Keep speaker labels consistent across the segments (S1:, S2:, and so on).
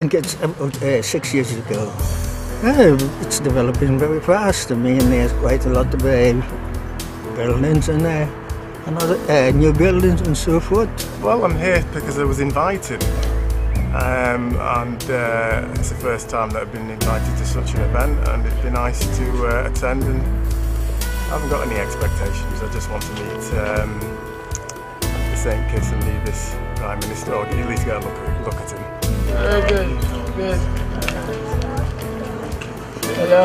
S1: It's about 6 years ago. It's developing very fast. I mean, there's quite a lot of buildings in there, and other new buildings and so forth.
S2: Well, I'm here because I was invited, and it's the first time that I've been invited to such an event, and it'd be nice to attend. And I haven't got any expectations. I just want to meet the St. Kitts and Nevis Prime Minister, or at least get a look at him.
S3: Very good. Good. Hello.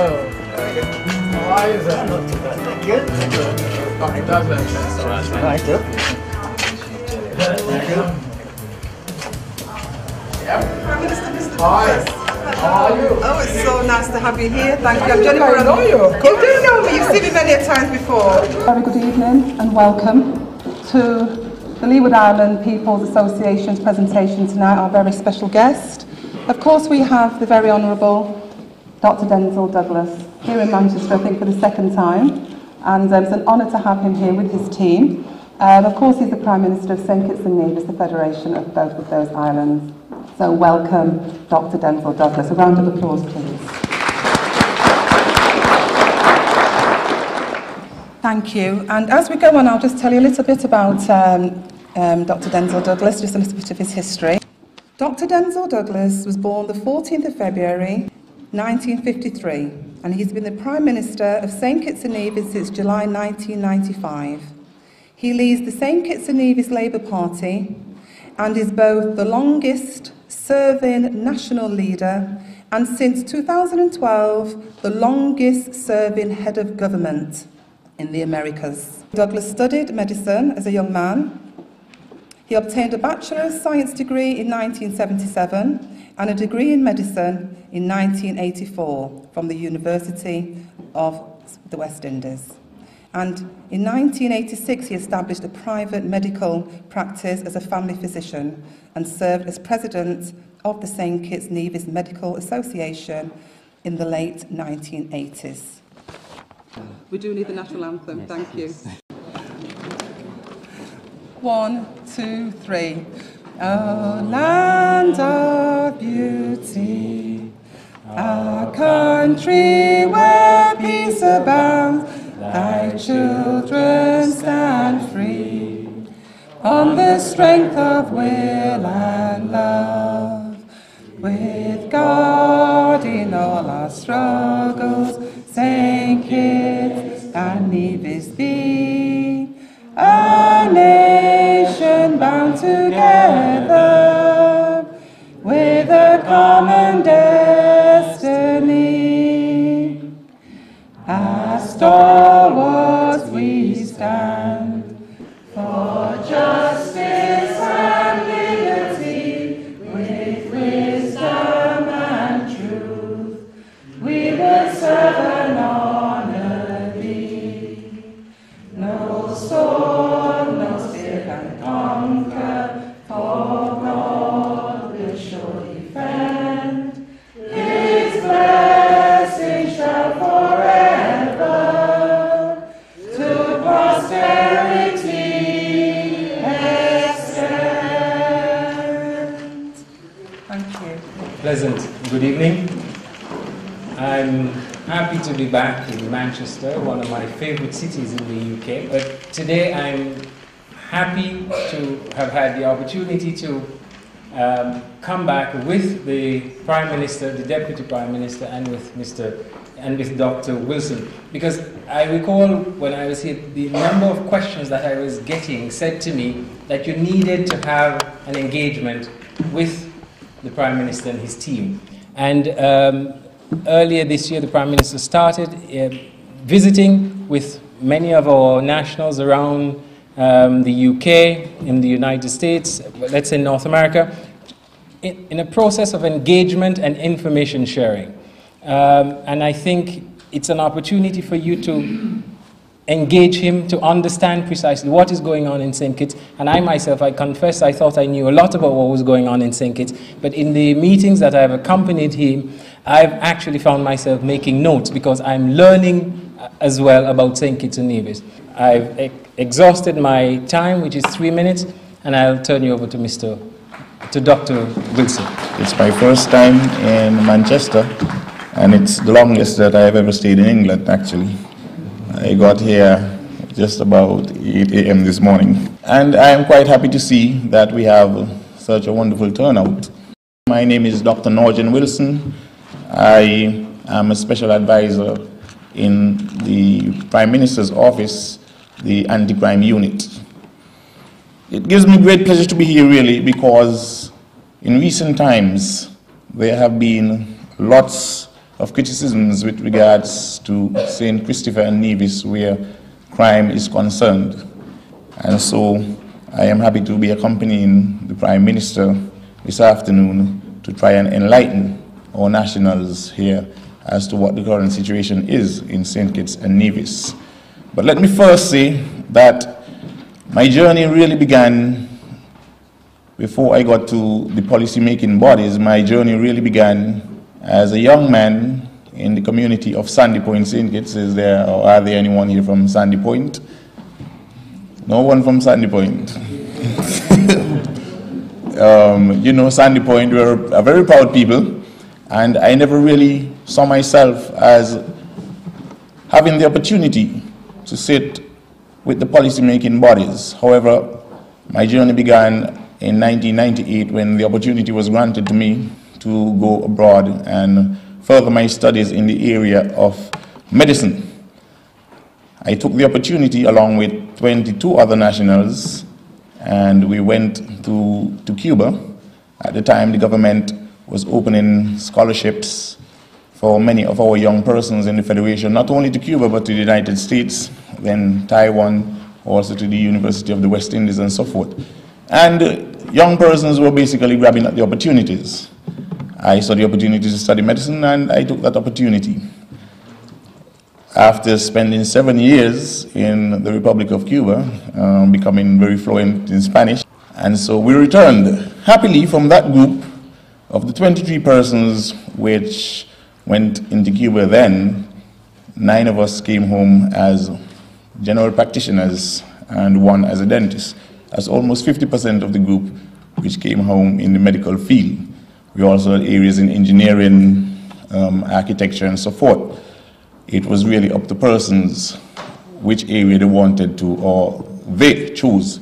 S3: How are you, sir?
S1: Not too bad, thank you.
S3: Dr. Douglas.
S1: Right up.
S4: Prime Minister Mr.
S3: Hi. How are you?
S4: Oh, it's so nice to have you here. Thank you. I'm Jennifer.
S3: I know you.
S4: You do know me. You've seen me many times before.
S5: Very good evening and welcome to the Leeward Island People's Association's presentation tonight, our very special guest. Of course, we have the very Honourable Dr. Denzil Douglas here in Manchester, I think for the second time, and it's an honour to have him here with his team. Of course, he's the Prime Minister of St. Kitts and Nevis, the federation of both of those islands. So welcome, Dr. Denzil Douglas. A round of applause, please. Thank you. And as we go on, I'll just tell you a little bit about Dr. Denzil Douglas, just a little bit of his history. Dr. Denzil Douglas was born the 14th of February, 1953, and he's been the Prime Minister of St. Kitts and Nevis since July 1995. He leads the St. Kitts and Nevis Labour Party and is both the longest serving national leader and since 2012, the longest serving head of government in the Americas. Douglas studied medicine as a young man. He obtained a Bachelor of Science degree in 1977 and a degree in medicine in 1984 from the University of the West Indies. And in 1986 he established a private medical practice as a family physician and served as president of the St. Kitts Nevis Medical Association in the late 1980s. We do need the national anthem, yes, thank you. 1, 2, 3. Oh, land of beauty, our country where peace abounds, thy children stand free, on the strength of will and love, with God in all our struggles, St. Kitts and Nevis be a nation bound together with a common destiny. As stalwarts we stand for justice and liberty, with wisdom and truth we will serve and honor thee. No sword, no spear can conquer, for God will surely defend. His blessing shall forever to posterity extend. Thank you.
S6: Pleasant good evening. I'm happy to be back in Manchester, one of my favorite cities in the UK, but today I'm happy to have had the opportunity to come back with the Prime Minister, the Deputy Prime Minister, and with Dr. Wilson, because I recall when I was here, the number of questions that I was getting said to me that you needed to have an engagement with the Prime Minister and his team. And earlier this year, the Prime Minister started visiting with many of our nationals around the UK, in the United States, let's say North America, in a process of engagement and information sharing. And I think it's an opportunity for you to engage him, to understand precisely what is going on in St. Kitts. And I myself, I confess, I thought I knew a lot about what was going on in St. Kitts, but in the meetings that I've accompanied him, I've actually found myself making notes because I'm learning as well about St. Kitts and Nevis. I've exhausted my time, which is 3 minutes, and I'll turn you over to Mr. to Dr. Wilson.
S7: It's my first time in Manchester, and it's the longest that I have ever stayed in England, actually. I got here just about 8 a.m. this morning. And I am quite happy to see that we have such a wonderful turnout. My name is Dr. Norjan Wilson. I am a special advisor in the Prime Minister's office, the anti-crime unit. It gives me great pleasure to be here, really, because in recent times there have been lots of criticisms with regards to St. Christopher and Nevis where crime is concerned. And so I am happy to be accompanying the Prime Minister this afternoon to try and enlighten our nationals here as to what the current situation is in St. Kitts and Nevis. But let me first say that my journey really began before I got to the policy-making bodies. My journey really began as a young man in the community of Sandy Point, St. Kitts. Is there, or are there anyone here from Sandy Point? No one from Sandy Point. You know, Sandy Point, we're a very proud people, and I never really saw myself as having the opportunity to sit with the policy-making bodies. However, my journey began in 1998 when the opportunity was granted to me to go abroad and further my studies in the area of medicine. I took the opportunity along with 22 other nationals, and we went to Cuba. At the time, the government was opening scholarships for many of our young persons in the Federation, not only to Cuba, but to the United States, then Taiwan, also to the University of the West Indies and so forth. And young persons were basically grabbing at the opportunities. I saw the opportunity to study medicine, and I took that opportunity. After spending 7 years in the Republic of Cuba, becoming very fluent in Spanish, and so we returned happily from that group of the 23 persons which went into Cuba then. 9 of us came home as general practitioners and 1 as a dentist. That's almost 50% of the group which came home in the medical field. We also had areas in engineering, architecture, and so forth. It was really up to persons which area they wanted to, or they chose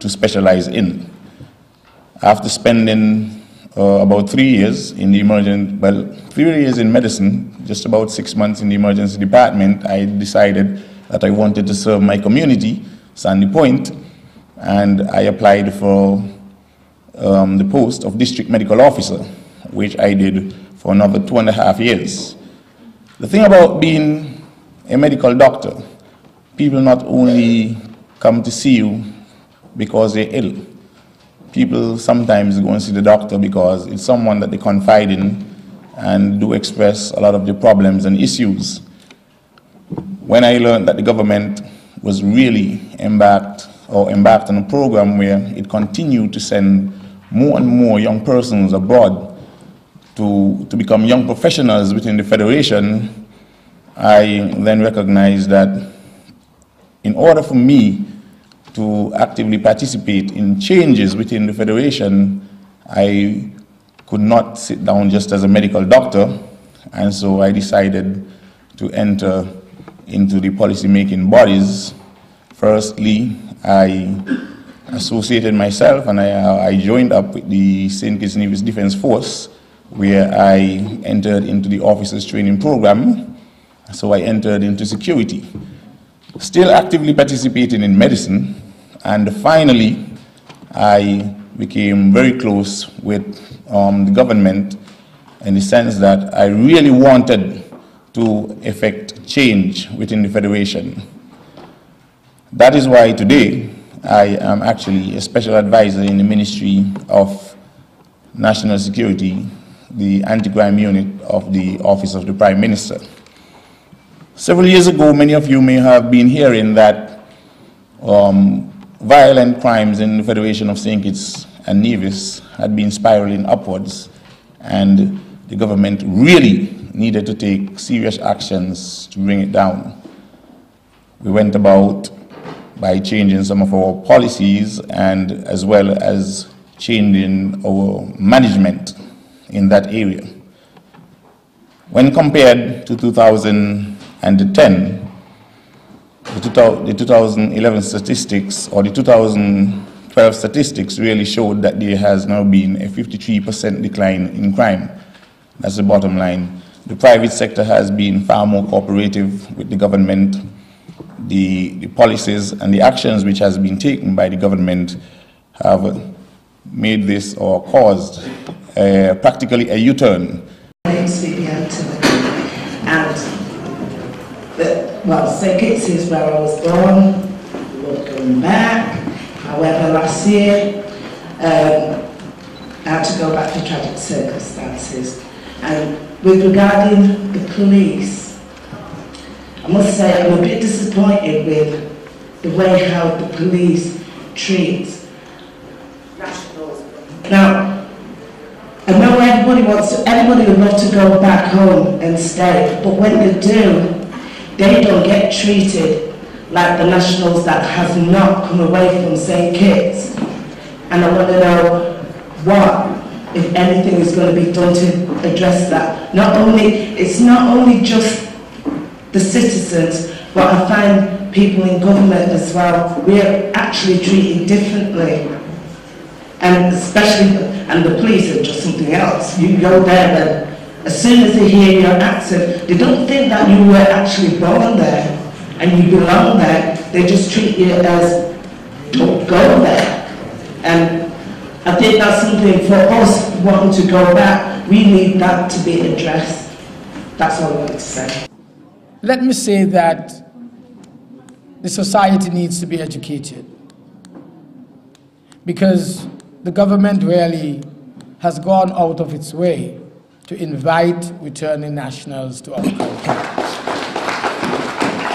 S7: to specialize in. After spending about 3 years in the 3 years in medicine, just about 6 months in the emergency department, I decided that I wanted to serve my community, Sandy Point, and I applied for the post of district medical officer, which I did for another 2.5 years. The thing about being a medical doctor, people not only come to see you because they're ill. People sometimes go and see the doctor because it's someone that they confide in and do express a lot of their problems and issues. When I learned that the government was really embarked on a program where it continued to send more and more young persons abroad to become young professionals within the Federation, I then recognized that in order for me to actively participate in changes within the Federation, I could not sit down just as a medical doctor, and so I decided to enter into the policy-making bodies. Firstly, I associated myself and I joined up with the St. Kitts Nevis Defense Force, where I entered into the officers training program. So I entered into security, still actively participating in medicine, and finally I became very close with the government in the sense that I really wanted to effect change within the Federation. That is why today I am actually a special advisor in the Ministry of National Security, the anti-crime unit of the Office of the Prime Minister. Several years ago, many of you may have been hearing that violent crimes in the Federation of St. Kitts and Nevis had been spiraling upwards, and the government really needed to take serious actions to bring it down. We went about by changing some of our policies and as well as changing our management in that area. When compared to 2010, the 2011 statistics or the 2012 statistics really showed that there has now been a 53% decline in crime. That's the bottom line. The private sector has been far more cooperative with the government. The policies and the actions which has been taken by the government have made this or caused practically a U-turn.
S8: My name's Phoebe Anthony, and well, St. Kitts is where I was born. We're going back. However, last year I had to go back for tragic circumstances. And with regarding the police, I must say I'm a bit disappointed with the way how the police treat nationals. Now, I know everybody would love to go back home and stay, but when they do, they don't get treated like the nationals that have not come away from St. Kitts. And I want to know what, if anything, is going to be done to address that. It's not only just the citizens, but I find people in government as well, we're actually treated differently. And especially, and the police are just something else. You go there and as soon as they hear your accent, they don't think that you were actually born there and you belong there. They just treat you as, don't go there. And I think that's something for us wanting to go back, we need that to be addressed. That's all I want to say.
S3: Let me say that the society needs to be educated, because the government really has gone out of its way to invite returning nationals to our country.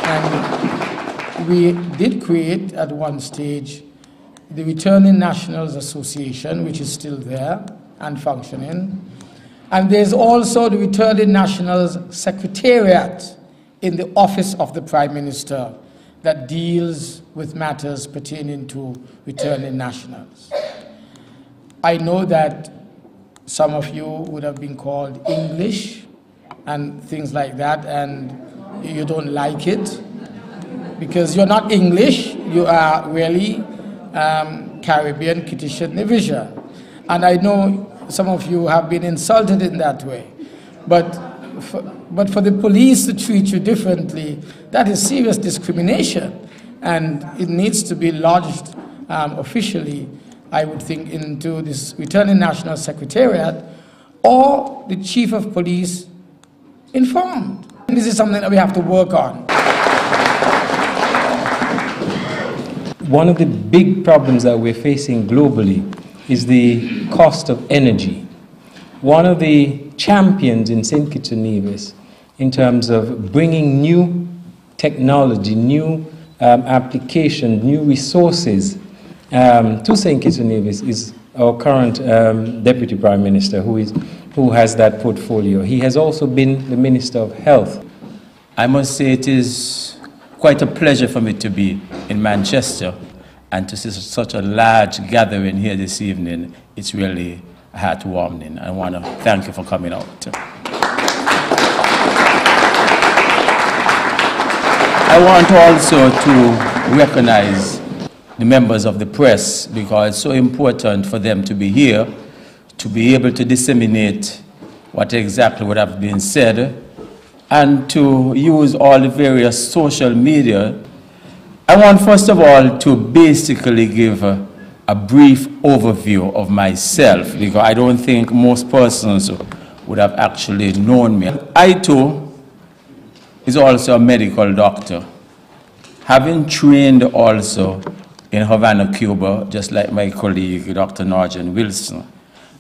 S3: And we did create at one stage the Returning Nationals Association, which is still there and functioning. And there's also the Returning Nationals Secretariat in the Office of the Prime Minister that deals with matters pertaining to returning nationals. I know that some of you would have been called English and things like that, and you don't like it because you're not English, you are really Caribbean, Kittish division. And I know some of you have been insulted in that way. But for the police to treat you differently, that is serious discrimination. And it needs to be lodged officially, I would think, into this Returning National Secretariat or the Chief of Police informed. And this is something that we have to work on.
S6: One of the big problems that we're facing globally is the cost of energy. One of the champions in St. Kitts and Nevis in terms of bringing new technology, new application, new resources to St. Kitts and Nevis is our current Deputy Prime Minister who has that portfolio. He has also been the Minister of Health.
S9: I must say it is quite a pleasure for me to be in Manchester and to see such a large gathering here this evening. It's really heartwarming. I want to thank you for coming out. I want also to recognize the members of the press, because it's so important for them to be here, to be able to disseminate what exactly would have been said, and to use all the various social media. I want first of all to basically give a brief overview of myself, because I don't think most persons would have actually known me. I too is also a medical doctor, having trained also in Havana, Cuba, just like my colleague, Dr. Norjan Wilson.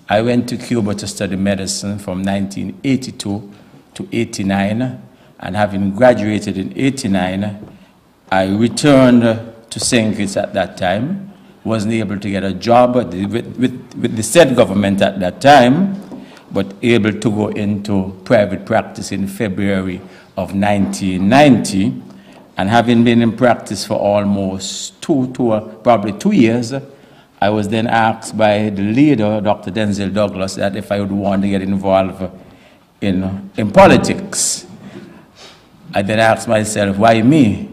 S9: I went to Cuba to study medicine from 1982 to 89, and having graduated in 89, I returned to St. Kitts at that time, wasn't able to get a job with the said government at that time, but able to go into private practice in February of 1990, and having been in practice for almost probably two years, I I was then asked by the leader, Dr. Denzel Douglas, that if I would want to get involved in politics. I then asked myself, why me?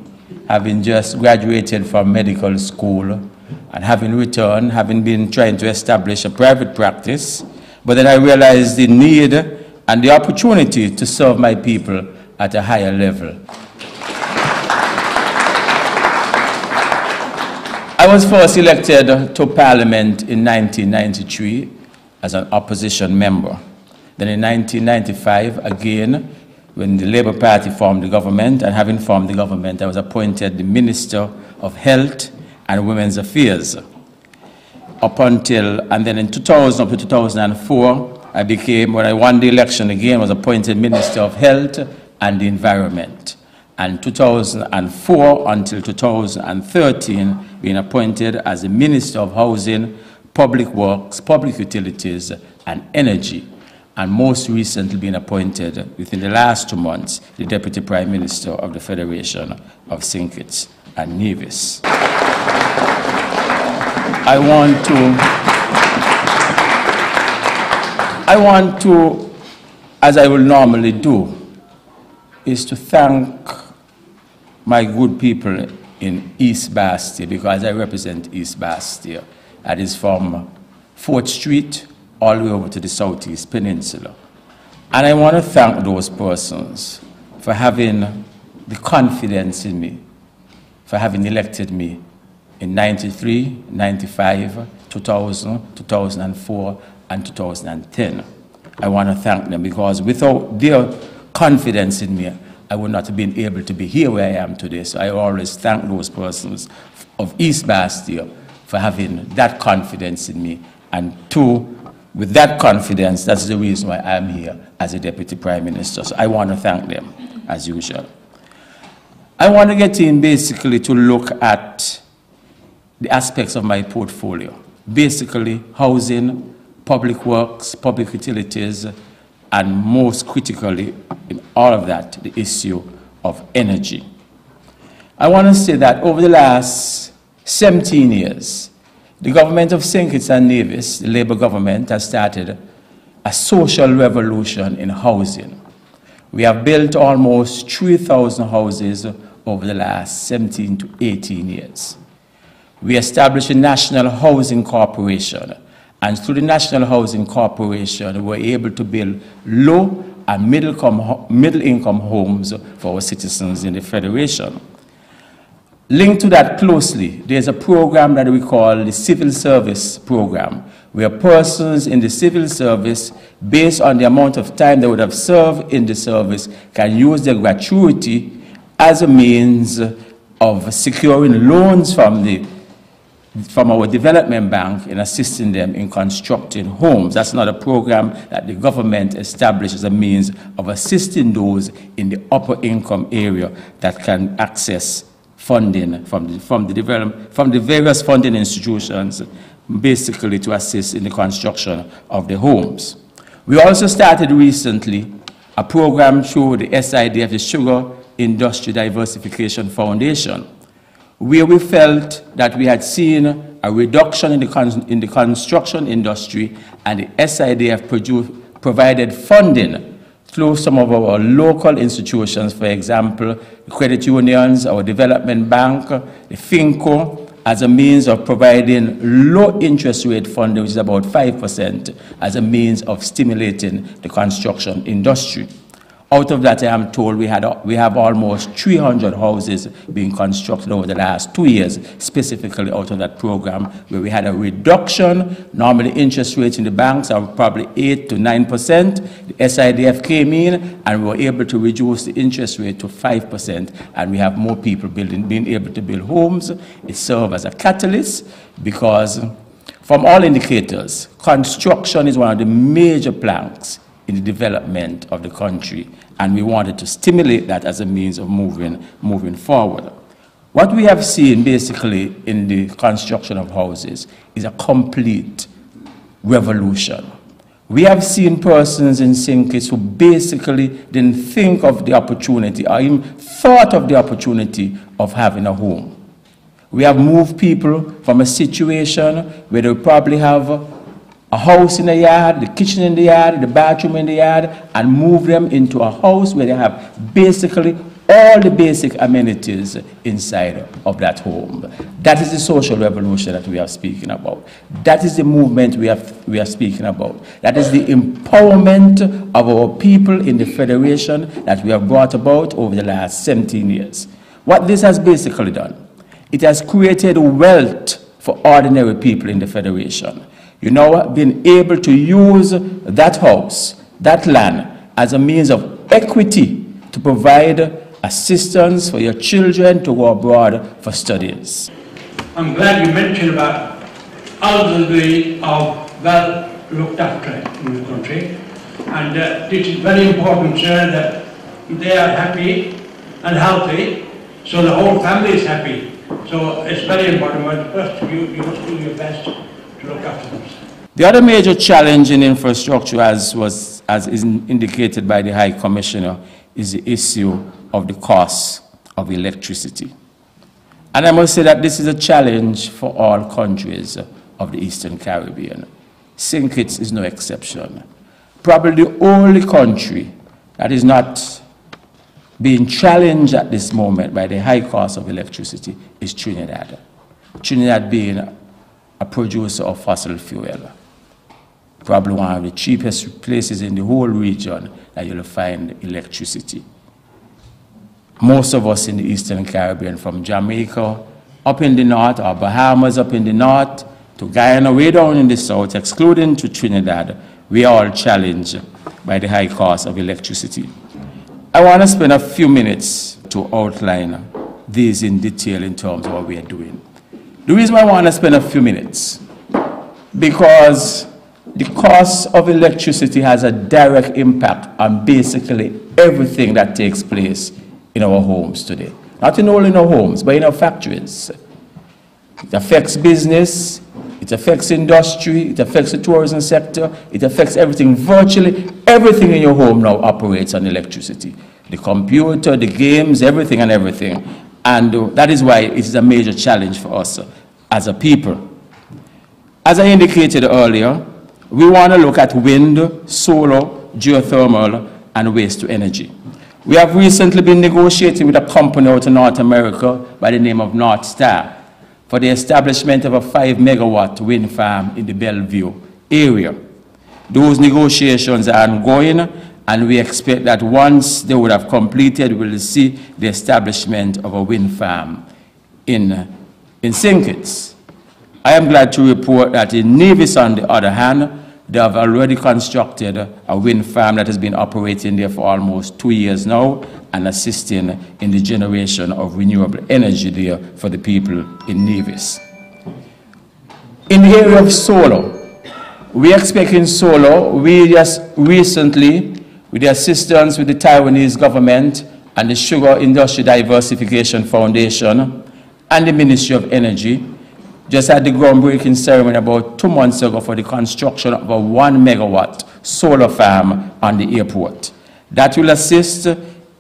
S9: Having just graduated from medical school and having returned, having been trying to establish a private practice, but then I realized the need and the opportunity to serve my people at a higher level. I was first elected to Parliament in 1993 as an opposition member. Then in 1995, again, when the Labour Party formed the government, and having formed the government, I was appointed the Minister of Health and Women's Affairs. And then in 2000 up to 2004, I became, when I won the election again, was appointed Minister of Health and the Environment. And 2004 until 2013, being appointed as the Minister of Housing, Public Works, Public Utilities, and Energy. And most recently been appointed, within the last 2 months, the Deputy Prime Minister of the Federation of St. Kitts and Nevis. I want to, as I will normally do, is to thank my good people in East Bastia, because I represent East Bastia. That is from 4th Street all the way over to the Southeast Peninsula. And I want to thank those persons for having the confidence in me, for having elected me in 93, 95, 2000, 2004, and 2010. I want to thank them, because without their confidence in me, I would not have been able to be here where I am today. So I always thank those persons of East Bastia for having that confidence in me. And two, with that confidence, that's the reason why I'm here as a Deputy Prime Minister. So I want to thank them, as usual. I want to get in basically to look at the aspects of my portfolio. Basically, housing, public works, public utilities, and most critically, in all of that, the issue of energy. I want to say that over the last 17 years, the government of St. Kitts and Nevis, the Labour government, has started a social revolution in housing. We have built almost 3,000 houses over the last 17 to 18 years. We established a National Housing Corporation, and through the National Housing Corporation, we were able to build low and middle-income homes for our citizens in the Federation. Linked to that closely, there's a program that we call the Civil Service Program, where persons in the civil service, based on the amount of time they would have served in the service, can use their gratuity as a means of securing loans from our development bank in assisting them in constructing homes. That's not a program that the government established as a means of assisting those in the upper income area that can access funding from the various funding institutions, basically to assist in the construction of the homes. We also started recently a program through the SIDF, the Sugar Industry Diversification Foundation, where we felt that we had seen a reduction in the construction industry, and the SIDF provided funding through some of our local institutions, for example, the credit unions, our development bank, the FINCO, as a means of providing low interest rate funding, which is about 5%, as a means of stimulating the construction industry. Out of that, I am told we have almost 300 houses being constructed over the last 2 years, specifically out of that program, where we had a reduction. Normally, interest rates in the banks are probably 8 to 9%. The SIDF came in, and we were able to reduce the interest rate to 5%, and we have more people being able to build homes. It serves as a catalyst, because from all indicators, construction is one of the major planks in the development of the country, and we wanted to stimulate that as a means of moving forward. What we have seen basically in the construction of houses is a complete revolution. We have seen persons in St. Kitts who basically didn't think of the opportunity or even thought of the opportunity of having a home. We have moved people from a situation where they probably have a house in the yard, the kitchen in the yard, the bathroom in the yard, and move them into a house where they have basically all the basic amenities inside of that home. That is the social revolution that we are speaking about. That is the movement we are speaking about. That is the empowerment of our people in the Federation that we have brought about over the last 17 years. What this has basically done, it has created wealth for ordinary people in the Federation. You know, being able to use that house, that land, as a means of equity to provide assistance for your children to go abroad for studies.
S10: I'm glad you mentioned about elderly are well looked after in the country, and it is very important, sir, that they are happy and healthy, so the whole family is happy. So it's very important. But first, you must do your best to look after them.
S9: The other major challenge in infrastructure, as is indicated by the High Commissioner, is the issue of the cost of electricity. And I must say that this is a challenge for all countries of the Eastern Caribbean. St. Kitts is no exception. Probably the only country that is not being challenged at this moment by the high cost of electricity is Trinidad. Trinidad being a producer of fossil fuel. Probably one of the cheapest places in the whole region that you'll find electricity. Most of us in the Eastern Caribbean, from Jamaica up in the north, or Bahamas up in the north, to Guyana way down in the south, excluding to Trinidad, we are all challenged by the high cost of electricity. I want to spend a few minutes to outline these in detail in terms of what we are doing. The reason why I want to spend a few minutes, because the cost of electricity has a direct impact on basically everything that takes place in our homes today. Not only in our homes, but in our factories. It affects business, it affects industry, it affects the tourism sector, it affects everything. Virtually everything in your home now operates on electricity. The computer, the games, everything and everything. And that is why it is a major challenge for us as a people. As I indicated earlier, we want to look at wind, solar, geothermal, and waste to energy. We have recently been negotiating with a company out in North America by the name of North Star for the establishment of a 5-megawatt wind farm in the Bellevue area. Those negotiations are ongoing, and we expect that once they would have completed, we will see the establishment of a wind farm in St. Kitts. I am glad to report that in Nevis, on the other hand, they have already constructed a wind farm that has been operating there for almost 2 years now and assisting in the generation of renewable energy there for the people in Nevis. In the area of solar, we expect in solar, we just recently, with the assistance with the Taiwanese government and the Sugar Industry Diversification Foundation and the Ministry of Energy, just had the groundbreaking ceremony about 2 months ago for the construction of a 1-megawatt solar farm on the airport. That will assist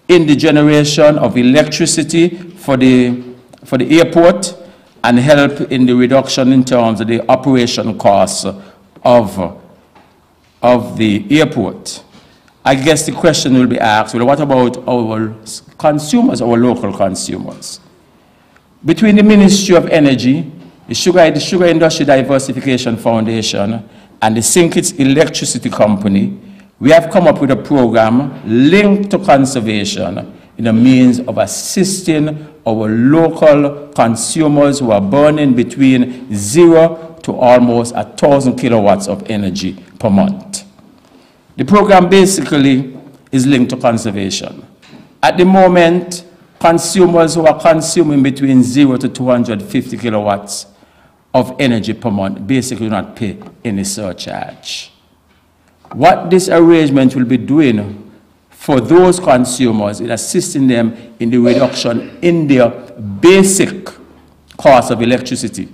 S9: in the generation of electricity for the airport and help in the reduction in terms of the operation costs of the airport. I guess the question will be asked, well, what about our consumers, our local consumers? Between the Ministry of Energy, the Sugar Industry Diversification Foundation, and the St. Kitts Electricity Company, we have come up with a program linked to conservation in a means of assisting our local consumers who are burning between 0 to almost 1,000 kilowatts of energy per month. The program basically is linked to conservation. At the moment, consumers who are consuming between 0 to 250 kilowatts of energy per month basically do not pay any surcharge. What this arrangement will be doing for those consumers is assisting them in the reduction in their basic cost of electricity.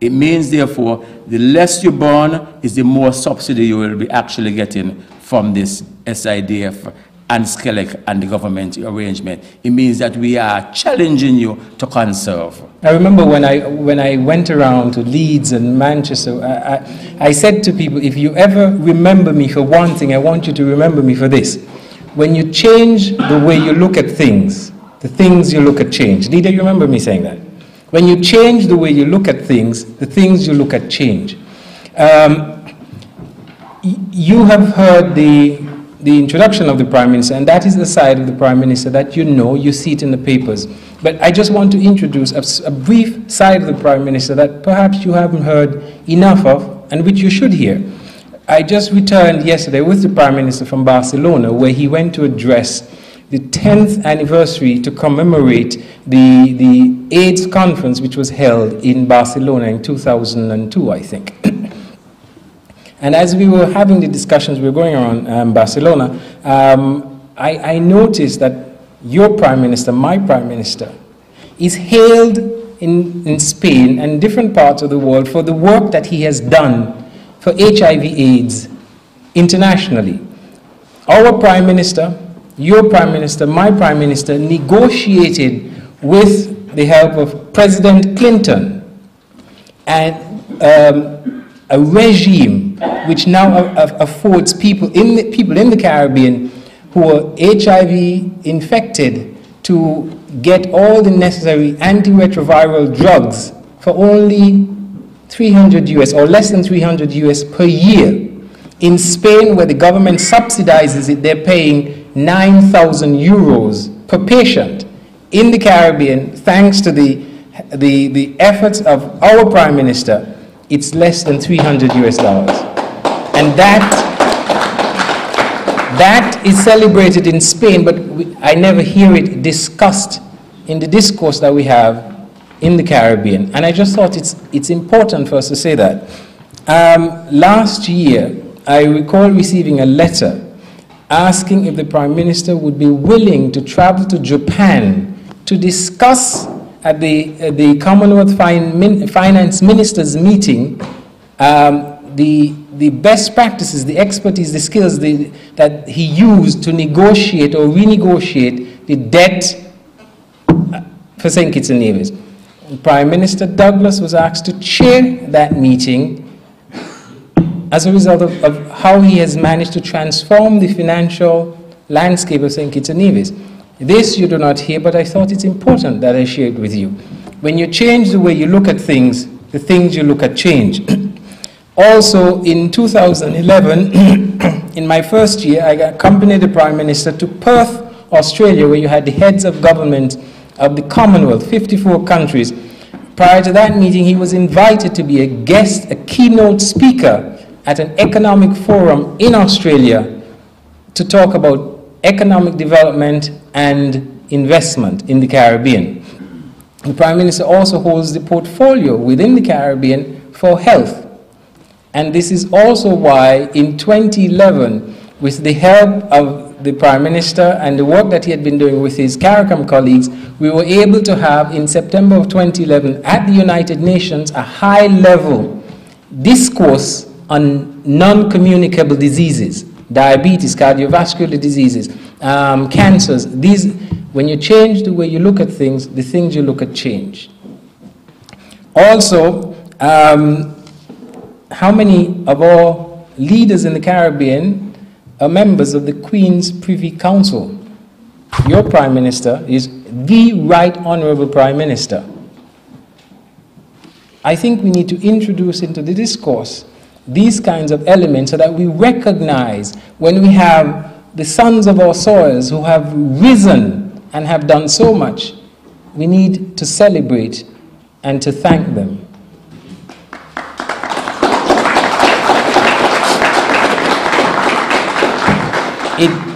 S9: It means, therefore, the less you burn is the more subsidy you will be actually getting from this SIDF and Skellig and the government arrangement. It means that we are challenging you to conserve.
S6: I remember when I went around to Leeds and Manchester, I said to people, if you ever remember me for one thing, I want you to remember me for this. When you change the way you look at things, the things you look at change. Did you remember me saying that? When you change the way you look at things, the things you look at change. You have heard the introduction of the Prime Minister, and that is the side of the Prime Minister that you know, you see it in the papers. But I just want to introduce a brief side of the Prime Minister that perhaps you haven't heard enough of, and which you should hear. I just returned yesterday with the Prime Minister from Barcelona, where he went to address the 10th anniversary to commemorate the AIDS conference, which was held in Barcelona in 2002, I think. And as we were having the discussions, we were going around Barcelona, I noticed that your Prime Minister, my Prime Minister, is hailed in Spain and different parts of the world for the work that he has done for HIV/AIDS internationally. Our Prime Minister, your Prime Minister, my Prime Minister, negotiated with the help of President Clinton and a regime which now affords people in the Caribbean who are HIV infected to get all the necessary antiretroviral drugs for only $300 or less than $300 per year. In Spain, where the government subsidizes it, they're paying 9,000 euros per patient. In the Caribbean, thanks to the efforts of our Prime Minister, it's less than $300. And that is celebrated in Spain, but I never hear it discussed in the discourse that we have in the Caribbean. And I just thought it's important for us to say that. Last year, I recall receiving a letter asking if the Prime Minister would be willing to travel to Japan to discuss at the Commonwealth Finance Ministers meeting the best practices, the expertise, the skills that he used to negotiate or renegotiate the debt for St. Kitts and Nevis. Prime Minister Douglas was asked to chair that meeting as a result of how he has managed to transform the financial landscape of St. Kitts and Nevis. This you do not hear, but I thought it's important that I share it with you. When you change the way you look at things, the things you look at change. Also, in 2011, in my first year, I accompanied the Prime Minister to Perth, Australia, where you had the heads of government of the Commonwealth, 54 countries. Prior to that meeting, he was invited to be a guest, a keynote speaker at an economic forum in Australia to talk about economic development and investment in the Caribbean. The Prime Minister also holds the portfolio within the Caribbean for health. And this is also why in 2011, with the help of the Prime Minister and the work that he had been doing with his CARICOM colleagues, we were able to have in September of 2011 at the United Nations a high-level discourse on non-communicable diseases, diabetes, cardiovascular diseases, cancers. These, when you change the way you look at things, the things you look at change. Also, how many of our leaders in the Caribbean are members of the Queen's Privy Council? Your Prime Minister is the Right Honourable Prime Minister. I think we need to introduce into the discourse these kinds of elements so that we recognize when we have the sons of our soils who have risen and have done so much, we need to celebrate and to thank them.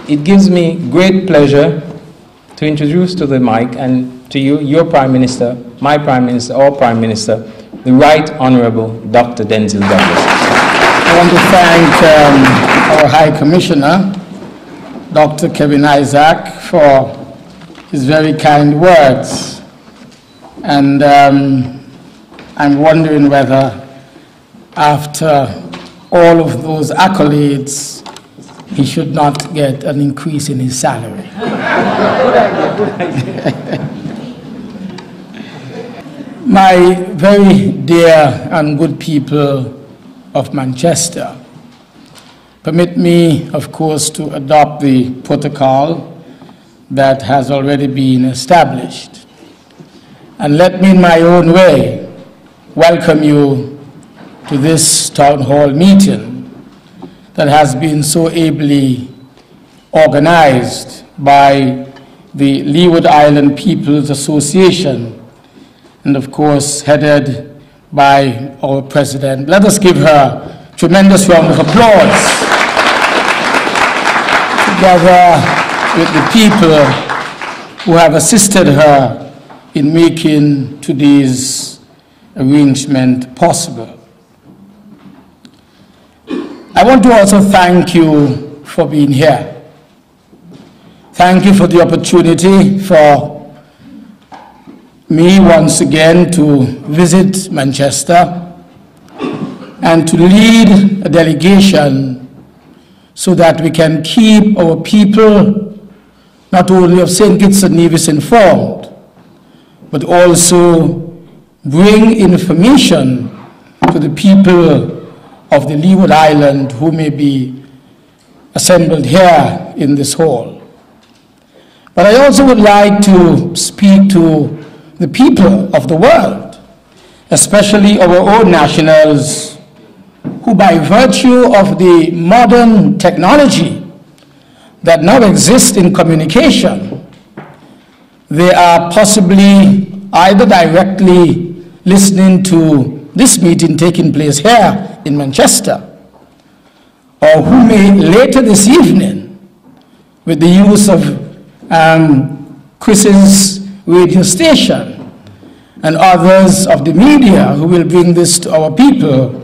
S6: It gives me great pleasure to introduce to the mic and to you, your Prime Minister, my Prime Minister, our Prime Minister, the Right Honourable Dr. Denzil Douglas.
S3: I want to thank our High Commissioner, Dr. Kevin Isaac, for his very kind words. And I'm wondering whether after all of those accolades, he should not get an increase in his salary. My very dear and good people of Manchester, permit me, of course, to adopt the protocol that has already been established. And let me, in my own way, welcome you to this town hall meeting that has been so ably organized by the Leeward Island People's Association, and of course headed by our president. Let us give her a tremendous round of applause, together with the people who have assisted her in making today's arrangement possible. I want to also thank you for being here. Thank you for the opportunity for me once again to visit Manchester and to lead a delegation so that we can keep our people not only of St. Kitts and Nevis informed, but also bring information to the people of the Leeward Island who may be assembled here in this hall. But I also would like to speak to the people of the world, especially our own nationals, who by virtue of the modern technology that now exists in communication, they are possibly either directly listening to this meeting taking place here in Manchester, or who may later this evening, with the use of Chris's radio station and others of the media who will bring this to our people,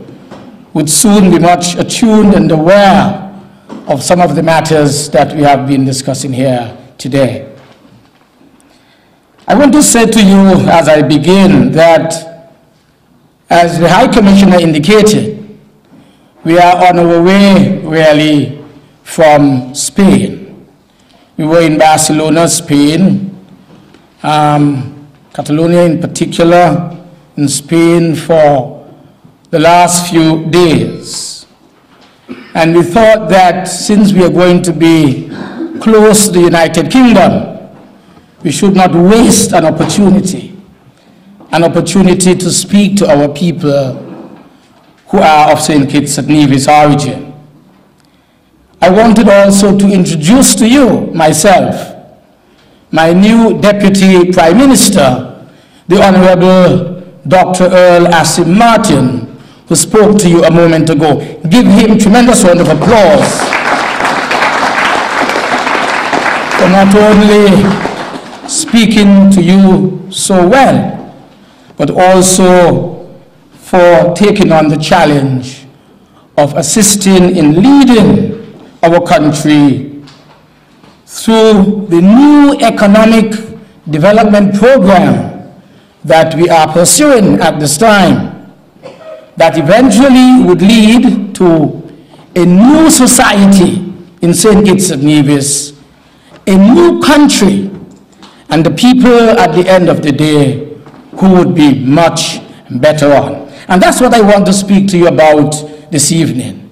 S3: would soon be much attuned and aware of some of the matters that we have been discussing here today. I want to say to you as I begin that, as the High Commissioner indicated, we are on our way really from Spain. We were in Barcelona, Spain, Catalonia in particular, in Spain for the last few days. And we thought that since we are going to be close to the United Kingdom, we should not waste an opportunity to speak to our people who are of St. Kitts and Nevis origin. I wanted also to introduce to you myself, my new Deputy Prime Minister, the Honorable Dr. Earl Asim Martin, who spoke to you a moment ago. Give him a tremendous round of applause for not only speaking to you so well, but also for taking on the challenge of assisting in leading our country through the new economic development program that we are pursuing at this time, that eventually would lead to a new society in St. Kitts and Nevis, a new country, and the people at the end of the day who would be much better on. And that's what I want to speak to you about this evening.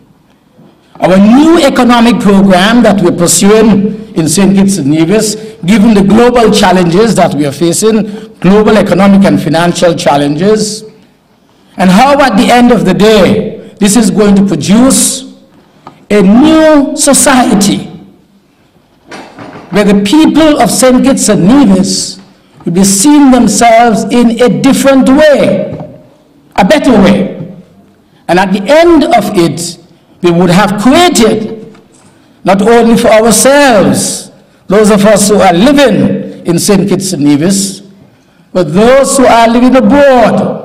S3: Our new economic program that we're pursuing in St. Kitts and Nevis, given the global challenges that we are facing, global economic and financial challenges, and how at the end of the day, this is going to produce a new society where the people of St. Kitts and Nevis will be seeing themselves in a different way, a better way. And at the end of it, we would have created, not only for ourselves, those of us who are living in St. Kitts and Nevis, but those who are living abroad,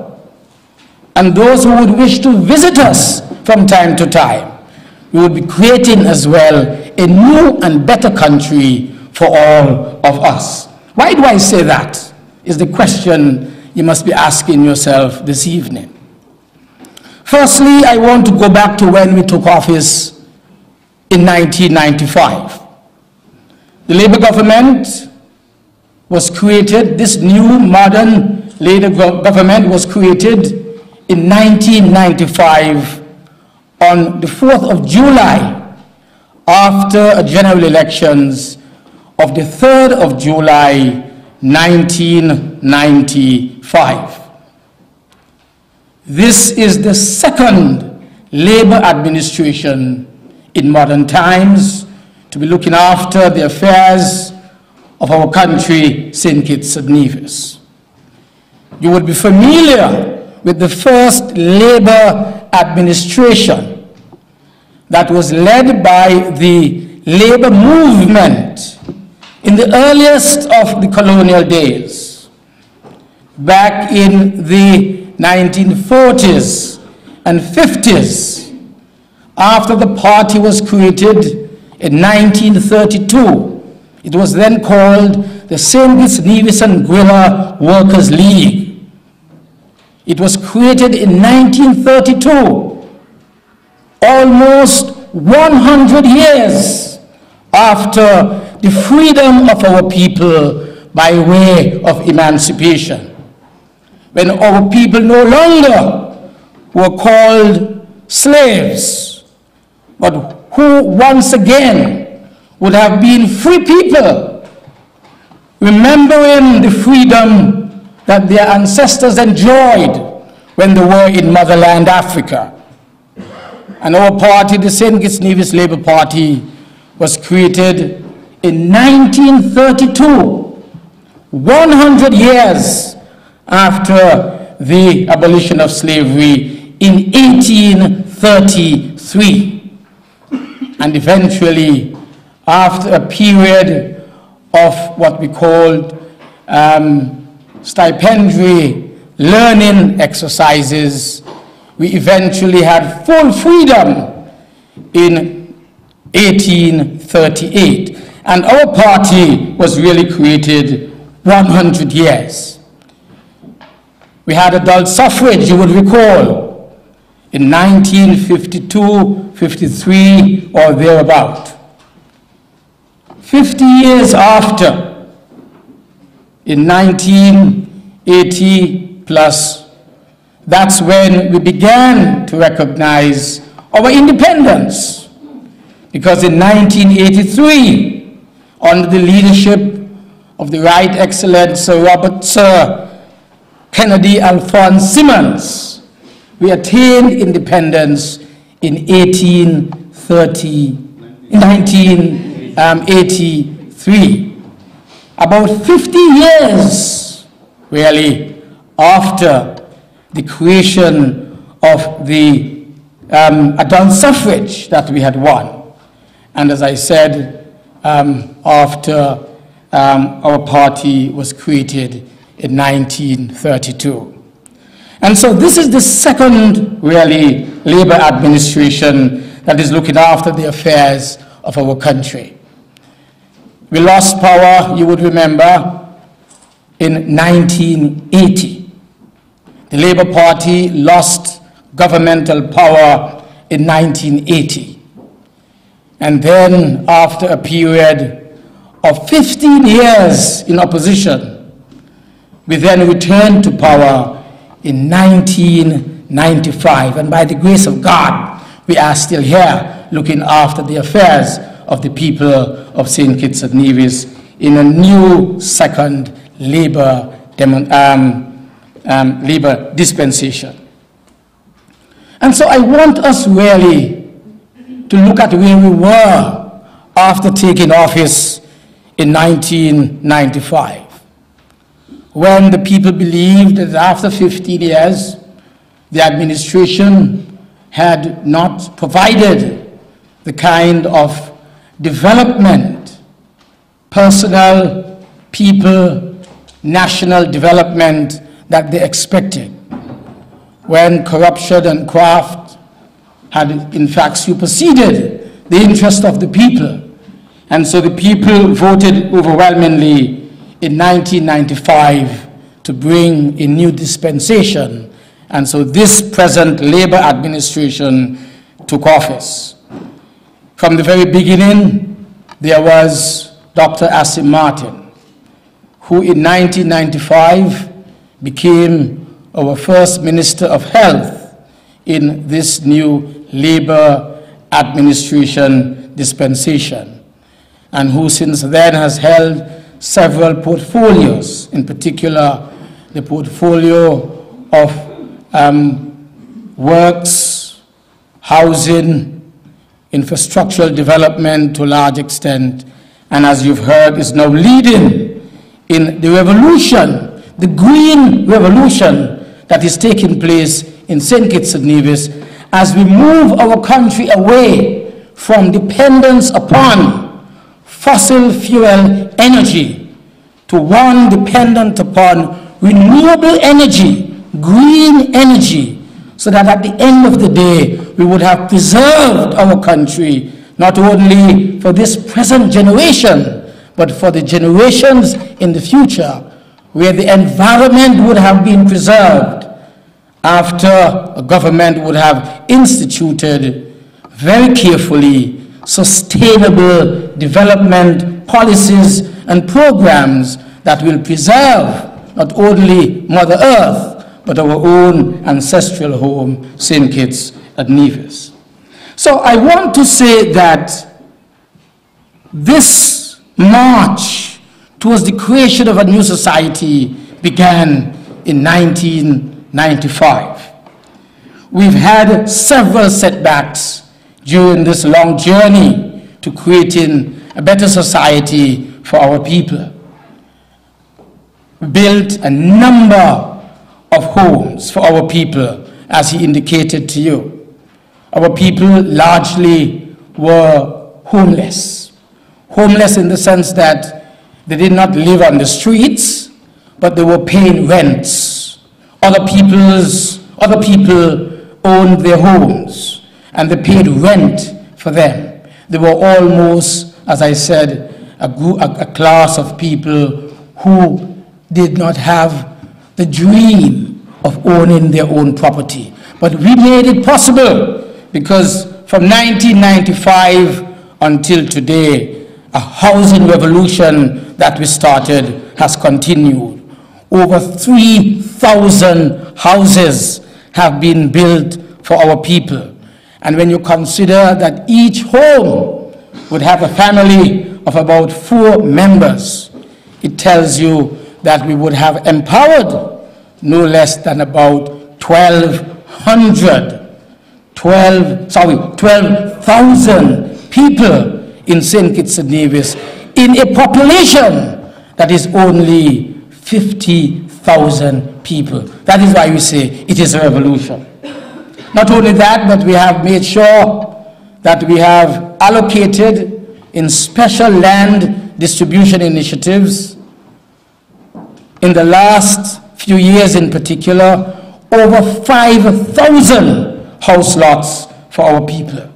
S3: and those who would wish to visit us from time to time. We would be creating as well a new and better country for all of us. Why do I say that? Is the question you must be asking yourself this evening. Firstly, I want to go back to when we took office in 1995. The Labour government was created, this new modern Labour government was created in 1995 on the 4th of July after a general elections of the 3rd of July 1995. This is the second Labour administration in modern times to be looking after the affairs of our country, St. Kitts and Nevis. You would be familiar with the first Labour administration that was led by the Labour movement in the earliest of the colonial days, back in the 1940s and 50s, after the party was created in 1932. It was then called the St. Kitts, Nevis and Guerrilla Workers' League. It was created in 1932, almost 100 years after the freedom of our people by way of emancipation, when our people no longer were called slaves, but who once again would have been free people, remembering the freedom that their ancestors enjoyed when they were in motherland Africa. And our party, the St. Kitts Nevis Labour Party, was created in 1932, 100 years after the abolition of slavery in 1833. And eventually, after a period of what we called stipendiary learning exercises, we eventually had full freedom in 1838. And our party was really created 100 years. We had adult suffrage, you would recall, in 1952, 53, or thereabout. 50 years after, in 1980 plus, that's when we began to recognize our independence. Because in 1983, under the leadership of the Right Excellent Sir Kennedy Alphonse Simmons, we attained independence in 1983. About 50 years, really, after the creation of the adult suffrage that we had won. And as I said, after our party was created in 1932. And so this is the second, really, Labour administration that is looking after the affairs of our country. We lost power, you would remember, in 1980. The Labour Party lost governmental power in 1980. And then, after a period of 15 years in opposition, we then returned to power in 1995. And by the grace of God, we are still here looking after the affairs of the people of St. Kitts and Nevis in a new second Labour dispensation. And so I want us really to look at where we were after taking office in 1995, when the people believed that after 15 years, the administration had not provided the kind of development, personal, people, national development that they expected, when corruption and graft had in fact superseded the interest of the people. And so the people voted overwhelmingly in 1995 to bring a new dispensation. And so this present Labour administration took office. From the very beginning, there was Dr. Asim Martin, who in 1995 became our first Minister of Health in this new Labour administration dispensation, and who since then has held several portfolios, in particular the portfolio of works, housing, infrastructural development to a large extent, and as you've heard, is now leading in the revolution, the green revolution that is taking place in St. Kitts and Nevis as we move our country away from dependence upon fossil fuel energy to one dependent upon renewable energy, green energy, so that at the end of the day, we would have preserved our country, not only for this present generation, but for the generations in the future, where the environment would have been preserved after a government would have instituted very carefully sustainable development policies and programs that will preserve not only Mother Earth, but our own ancestral home, St. Kitts and Nevis. So I want to say that this march towards the creation of a new society began in 1995. We've had several setbacks during this long journey to creating a better society for our people. We built a number of homes for our people, as he indicated to you. Our people largely were homeless. Homeless in the sense that they did not live on the streets, but they were paying rents. Other people owned their homes, and they paid rent for them. They were almost, as I said, a class of people who did not have the dream of owning their own property. But we made it possible, because from 1995 until today, a housing revolution that we started has continued. Over 3,000 houses have been built for our people. And when you consider that each home would have a family of about 4 members, it tells you that we would have empowered no less than about 12,000 people in St. Kitts and Nevis, in a population that is only 50,000 people. That is why we say it is a revolution. Not only that, but we have made sure that we have allocated in special land distribution initiatives in the last few years in particular, over 5,000 house lots for our people,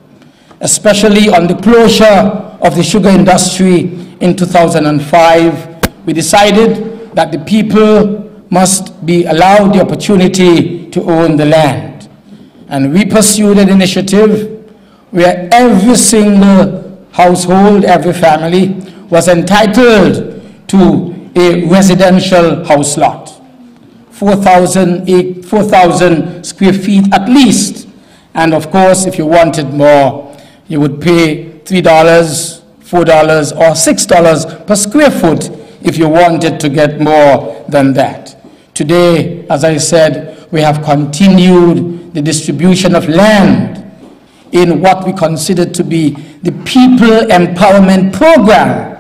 S3: especially on the closure of the sugar industry in 2005. We decided that the people must be allowed the opportunity to own the land. And we pursued an initiative where every single household, every family was entitled to a residential house lot, 4,000 square feet at least. And of course, if you wanted more, you would pay $3, $4, or $6 per square foot if you wanted to get more than that. Today, as I said, we have continued the distribution of land in what we consider to be the People Empowerment Program,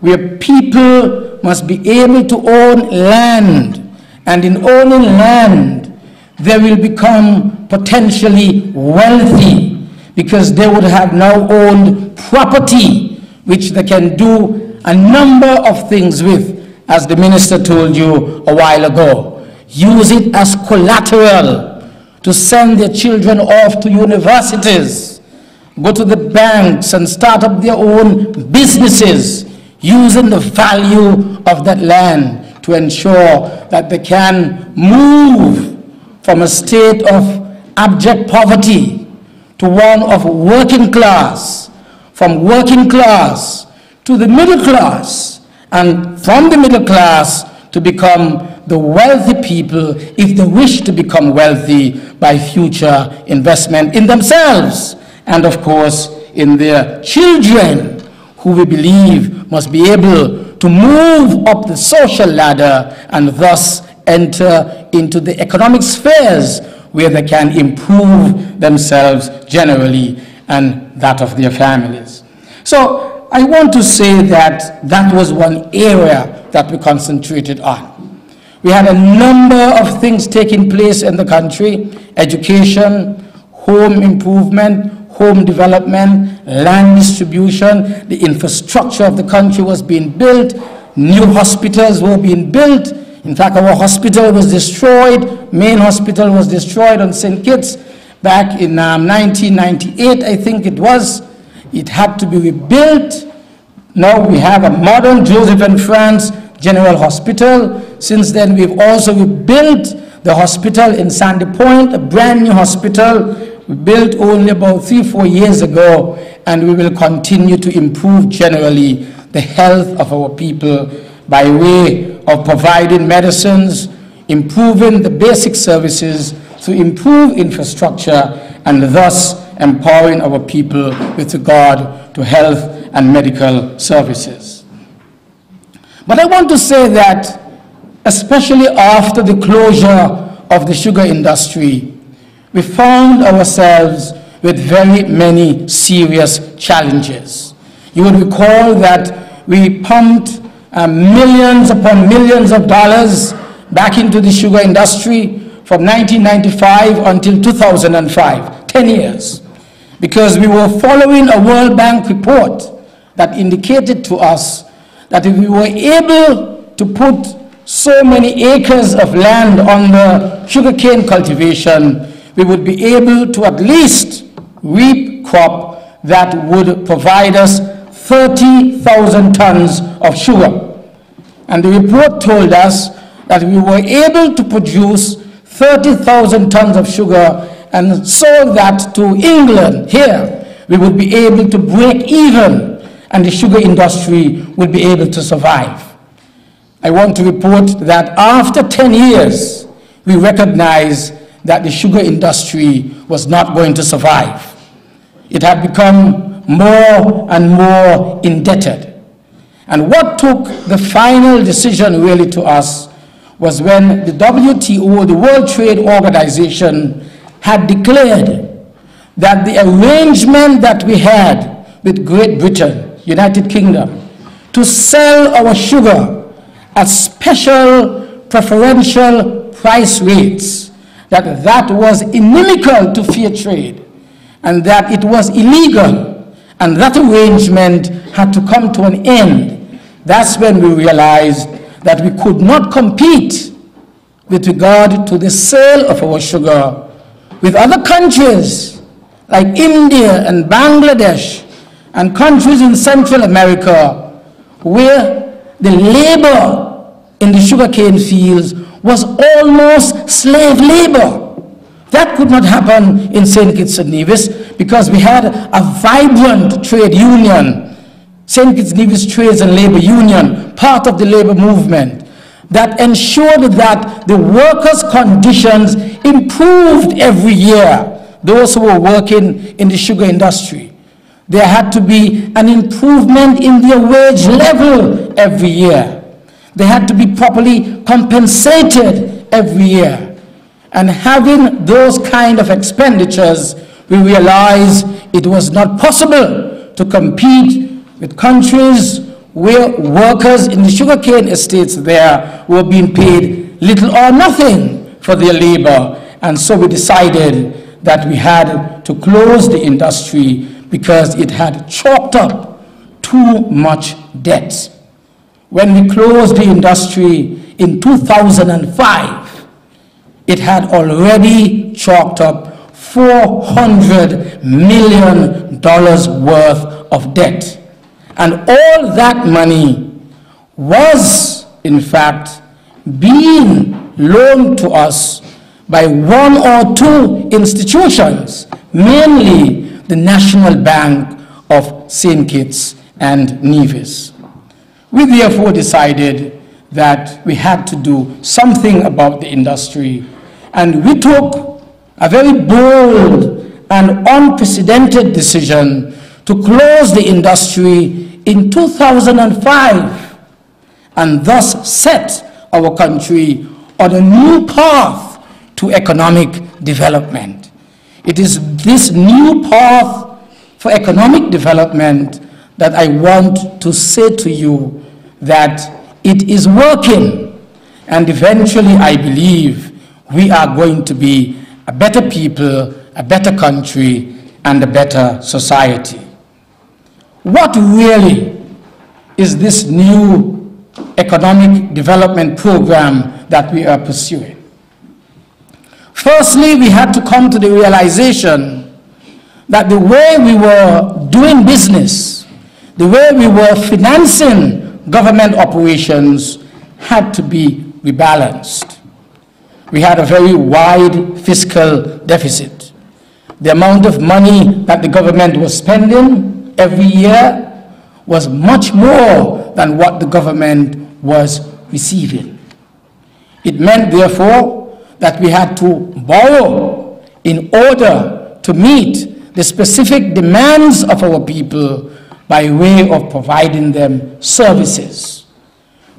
S3: where people must be able to own land, and in owning land, they will become potentially wealthy because they would have now owned property which they can do a number of things with, as the minister told you a while ago. Use it as collateral to send their children off to universities, go to the banks and start up their own businesses, using the value of that land to ensure that they can move from a state of abject poverty to one of working class, from working class to the middle class, and from the middle class to become the wealthy people if they wish to become wealthy by future investment in themselves and, of course, in their children, who we believe must be able to move up the social ladder and thus enter into the economic spheres where they can improve themselves generally and that of their families. So I want to say that that was one area that we concentrated on. We had a number of things taking place in the country: education, home improvement, home development, land distribution. The infrastructure of the country was being built. New hospitals were being built. In fact, our hospital was destroyed. Main hospital was destroyed on St. Kitts back in 1998, I think it was. It had to be rebuilt. Now we have a modern Joseph and France General Hospital. Since then, we've also rebuilt the hospital in Sandy Point, a brand new hospital. We built only about 3-4 years ago, and we will continue to improve generally the health of our people by way of providing medicines, improving the basic services to improve infrastructure, and thus empowering our people with regard to health and medical services. But I want to say that, especially after the closure of the sugar industry, we found ourselves with very many serious challenges. You would recall that we pumped millions upon millions of dollars back into the sugar industry from 1995 until 2005, 10 years, because we were following a World Bank report that indicated to us that if we were able to put so many acres of land on the sugarcane cultivation, we would be able to at least reap crop that would provide us 30,000 tons of sugar. And the report told us that we were able to produce 30,000 tons of sugar and sold that to England here. We would be able to break even and the sugar industry would be able to survive. I want to report that after 10 years, we recognized that the sugar industry was not going to survive. It had become more and more indebted. And what took the final decision really to us was when the WTO, the World Trade Organization, had declared that the arrangement that we had with Great Britain, United Kingdom, to sell our sugar at special preferential price rates, that was inimical to fair trade and that it was illegal, and that arrangement had to come to an end. That's when we realized that we could not compete with regard to the sale of our sugar with other countries like India and Bangladesh and countries in Central America where the labor in the sugarcane fields was almost slave labor. That could not happen in St. Kitts and Nevis because we had a vibrant trade union, St. Kitts Nevis Trades and Labor Union, part of the labor movement, that ensured that the workers' conditions improved every year, those who were working in the sugar industry. There had to be an improvement in their wage level every year. They had to be properly compensated every year. And having those kind of expenditures, we realized it was not possible to compete with countries where workers in the sugarcane estates there were being paid little or nothing for their labor. And so we decided that we had to close the industry because it had chalked up too much debt. When we closed the industry in 2005, it had already chalked up $400 million worth of debt. And all that money was, in fact, being loaned to us by one or two institutions, mainly the National Bank of St. Kitts and Nevis. We therefore decided that we had to do something about the industry, and we took a very bold and unprecedented decision to close the industry in 2005 and thus set our country on a new path to economic development. It is this new path for economic development that I want to say to you that it is working, and eventually I believe we are going to be a better people, a better country, and a better society. What really is this new economic development program that we are pursuing? Firstly, we had to come to the realization that the way we were doing business, the way we were financing government operations had to be rebalanced. We had a very wide fiscal deficit. The amount of money that the government was spending every year was much more than what the government was receiving. It meant, therefore, that we had to borrow in order to meet the specific demands of our people by way of providing them services.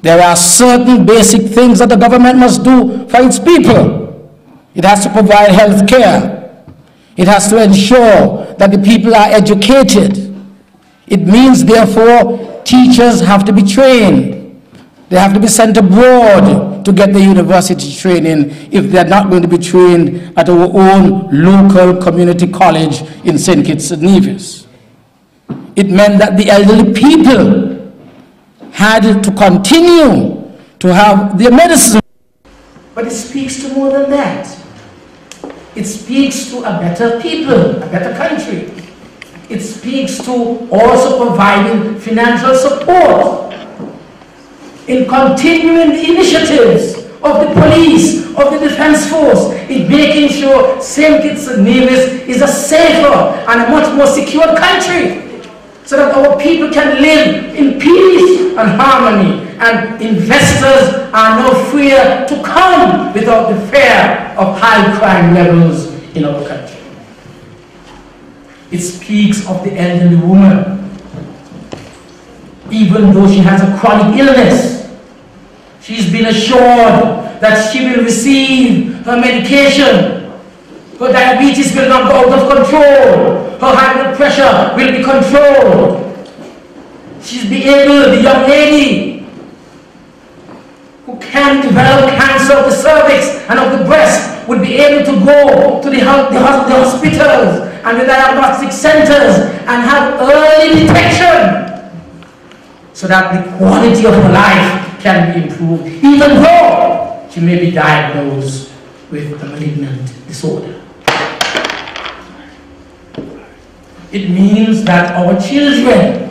S3: There are certain basic things that the government must do for its people. It has to provide health care. It has to ensure that the people are educated. It means, therefore, teachers have to be trained. They have to be sent abroad to get the university training if they're not going to be trained at our own local community college in St. Kitts and Nevis. It meant that the elderly people had to continue to have their medicine. But it speaks to more than that. It speaks to a better people, a better country. It speaks to also providing financial support in continuing the initiatives of the police, of the defense force, in making sure St. Kitts and Nevis is a safer and a much more secure country, so that our people can live in peace and harmony, and investors are no freer to come without the fear of high crime levels in our country. It speaks of the elderly woman. Even though she has a chronic illness, she's been assured that she will receive her medication. Her diabetes will not go out of control. Her high blood pressure will be controlled. She's be able, the young lady who can develop cancer of the cervix and of the breast, would be able to go to the hospitals and the diagnostic centers and have early detection, so that the quality of her life can be improved, even though she may be diagnosed with a malignant disorder. It means that our children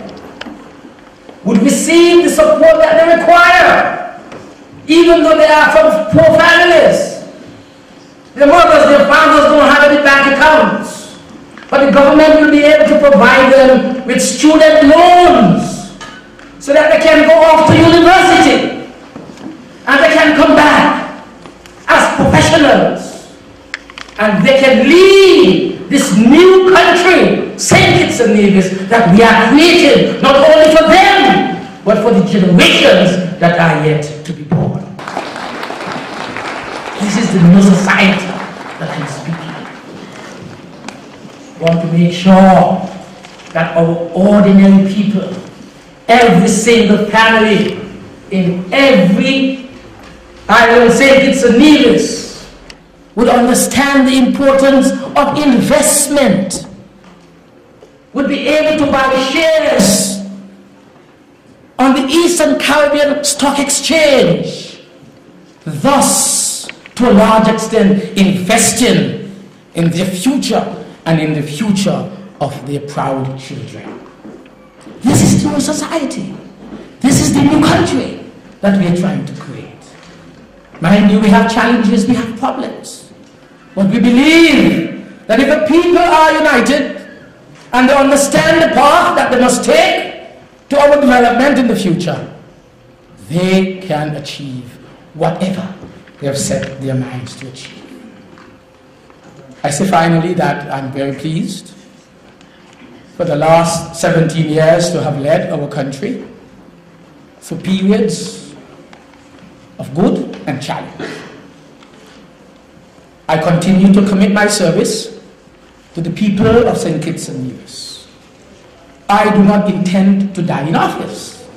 S3: would receive the support that they require, even though they are from poor families. Their mothers, their fathers don't have any bank accounts, but the government will be able to provide them with student loans so that they can go off to university and they can come back as professionals and they can lead this new country, St. Kitts and Nevis, that we are creating not only for them, but for the generations that are yet to be born. This is the new society that I'm speaking of. We want to make sure that our ordinary people, every single family in every island, St. Kitts and Nevis, would understand the importance of investment, would be able to buy shares on the Eastern Caribbean Stock Exchange, thus, to a large extent, investing in their future and in the future of their proud children. This is the new society. This is the new country that we are trying to create. Mind you, we have challenges, we have problems. But we believe that if the people are united, and they understand the path that they must take to our development in the future, they can achieve whatever they have set their minds to achieve. I say finally that I'm very pleased for the last 17 years to have led our country through periods of good and challenge. I continue to commit my service to the people of St. Kitts and Nevis. I do not intend to die in office,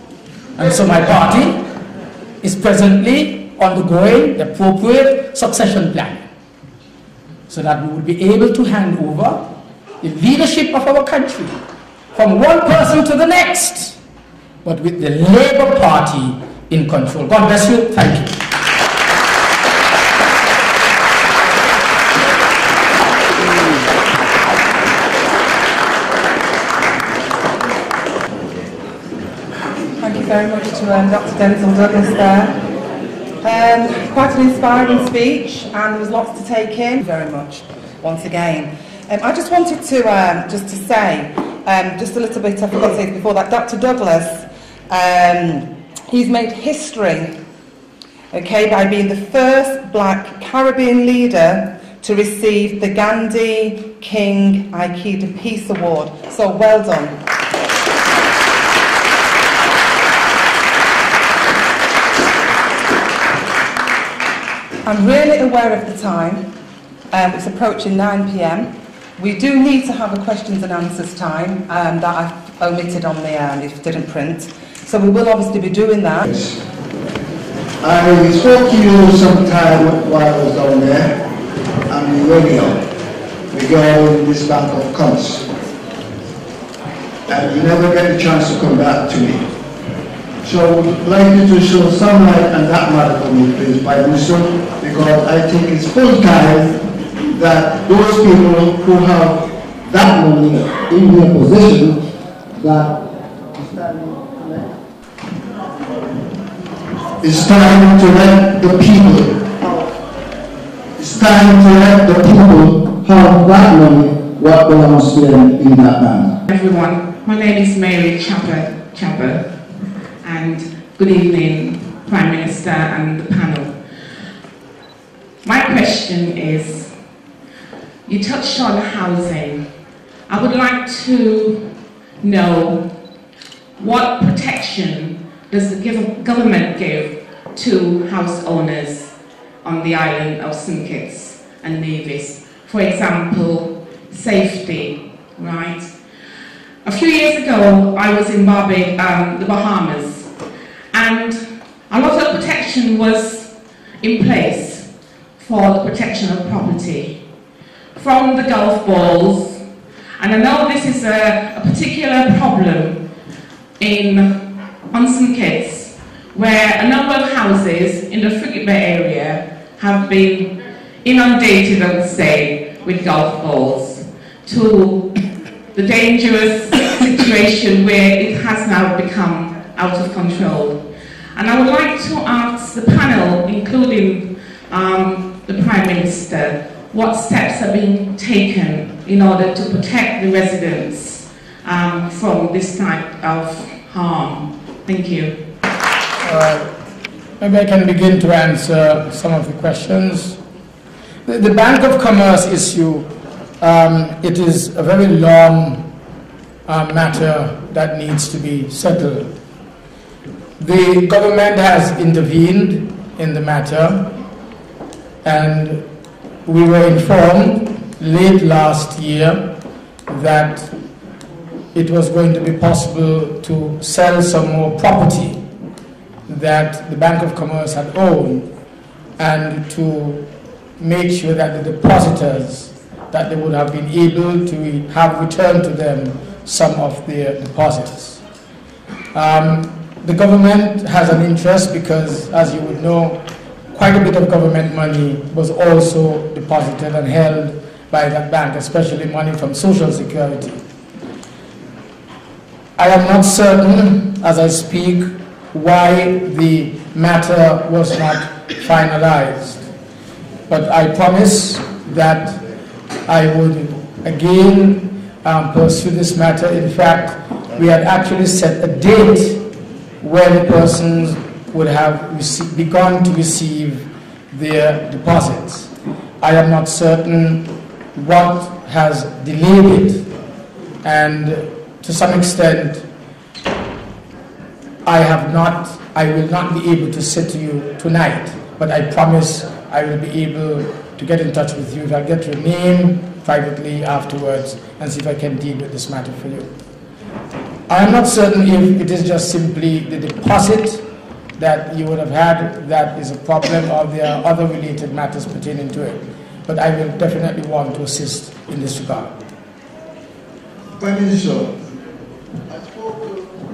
S3: and so my party is presently undergoing the appropriate succession planning so that we will be able to hand over the leadership of our country from one person to the next, but with the Labour Party in control. God bless you. Thank you.
S5: Thank you very much to Dr. Denzil Douglas there. Quite an inspiring speech, and there was lots to take in. Very much, once again. I just wanted to say just a little bit. I forgot to say before that. Dr. Douglas, he's made history, okay, by being the first black Caribbean leader to receive the Gandhi King Aikida Peace Award. So well done. I'm really aware of the time. It's approaching 9 p.m. We do need to have a questions and answers time that I've omitted on the, it didn't print. So we will obviously be doing that.
S11: I spoke to you sometime while I was down there on the radio regarding this Bank of Commerce. And you never get a chance to come back to me. So I would like you to show some light on that matter for me, please, Prime Minister, because I think it's full time that those people who have that money in their possession, that it's time to let the people, it's time to let the people have that money, what belongs to them in that bank.
S12: Everyone, my name is Mary Chapper, and good evening, Prime Minister and the panel. My question is, you touched on housing. I would like to know what protection does the government give to house owners on the island of St. Kitts and Nevis? For example, safety, right? A few years ago, I was in the Bahamas, and a lot of protection was in place for the protection of property from the Gulf balls. And I know this is a particular problem on St. Kitts, where a number of houses in the Frigate Bay area have been inundated, I would say, with Gulf balls, to the dangerous situation where it has now become out of control. And I would like to ask the panel, including the Prime Minister, what steps are being taken in order to protect the residents from this type of harm. Thank you.
S3: Maybe I can begin to answer some of the questions. The Bank of Commerce issue, it is a very long matter that needs to be settled. The government has intervened in the matter, and we were informed late last year that it was going to be possible to sell some more property that the Bank of Commerce had owned, and to make sure that the depositors, that they would have been able to have returned to them some of their deposits. The government has an interest because, as you would know, quite a bit of government money was also deposited and held by that bank, especially money from Social Security. I am not certain, as I speak, why the matter was not finalized, but I promise that I would again pursue this matter. In fact, we had actually set a date when persons would have begun to receive their deposits. I am not certain what has delayed it, and to some extent I will not be able to say to you tonight, but I promise I will be able to get in touch with you. I'll get your name privately afterwards and see if I can deal with this matter for you. I am not certain if it is just simply the deposit that you would have had that is a problem, or there are other related matters pertaining to it. But I will definitely want to assist in this regard.
S11: Prime Minister,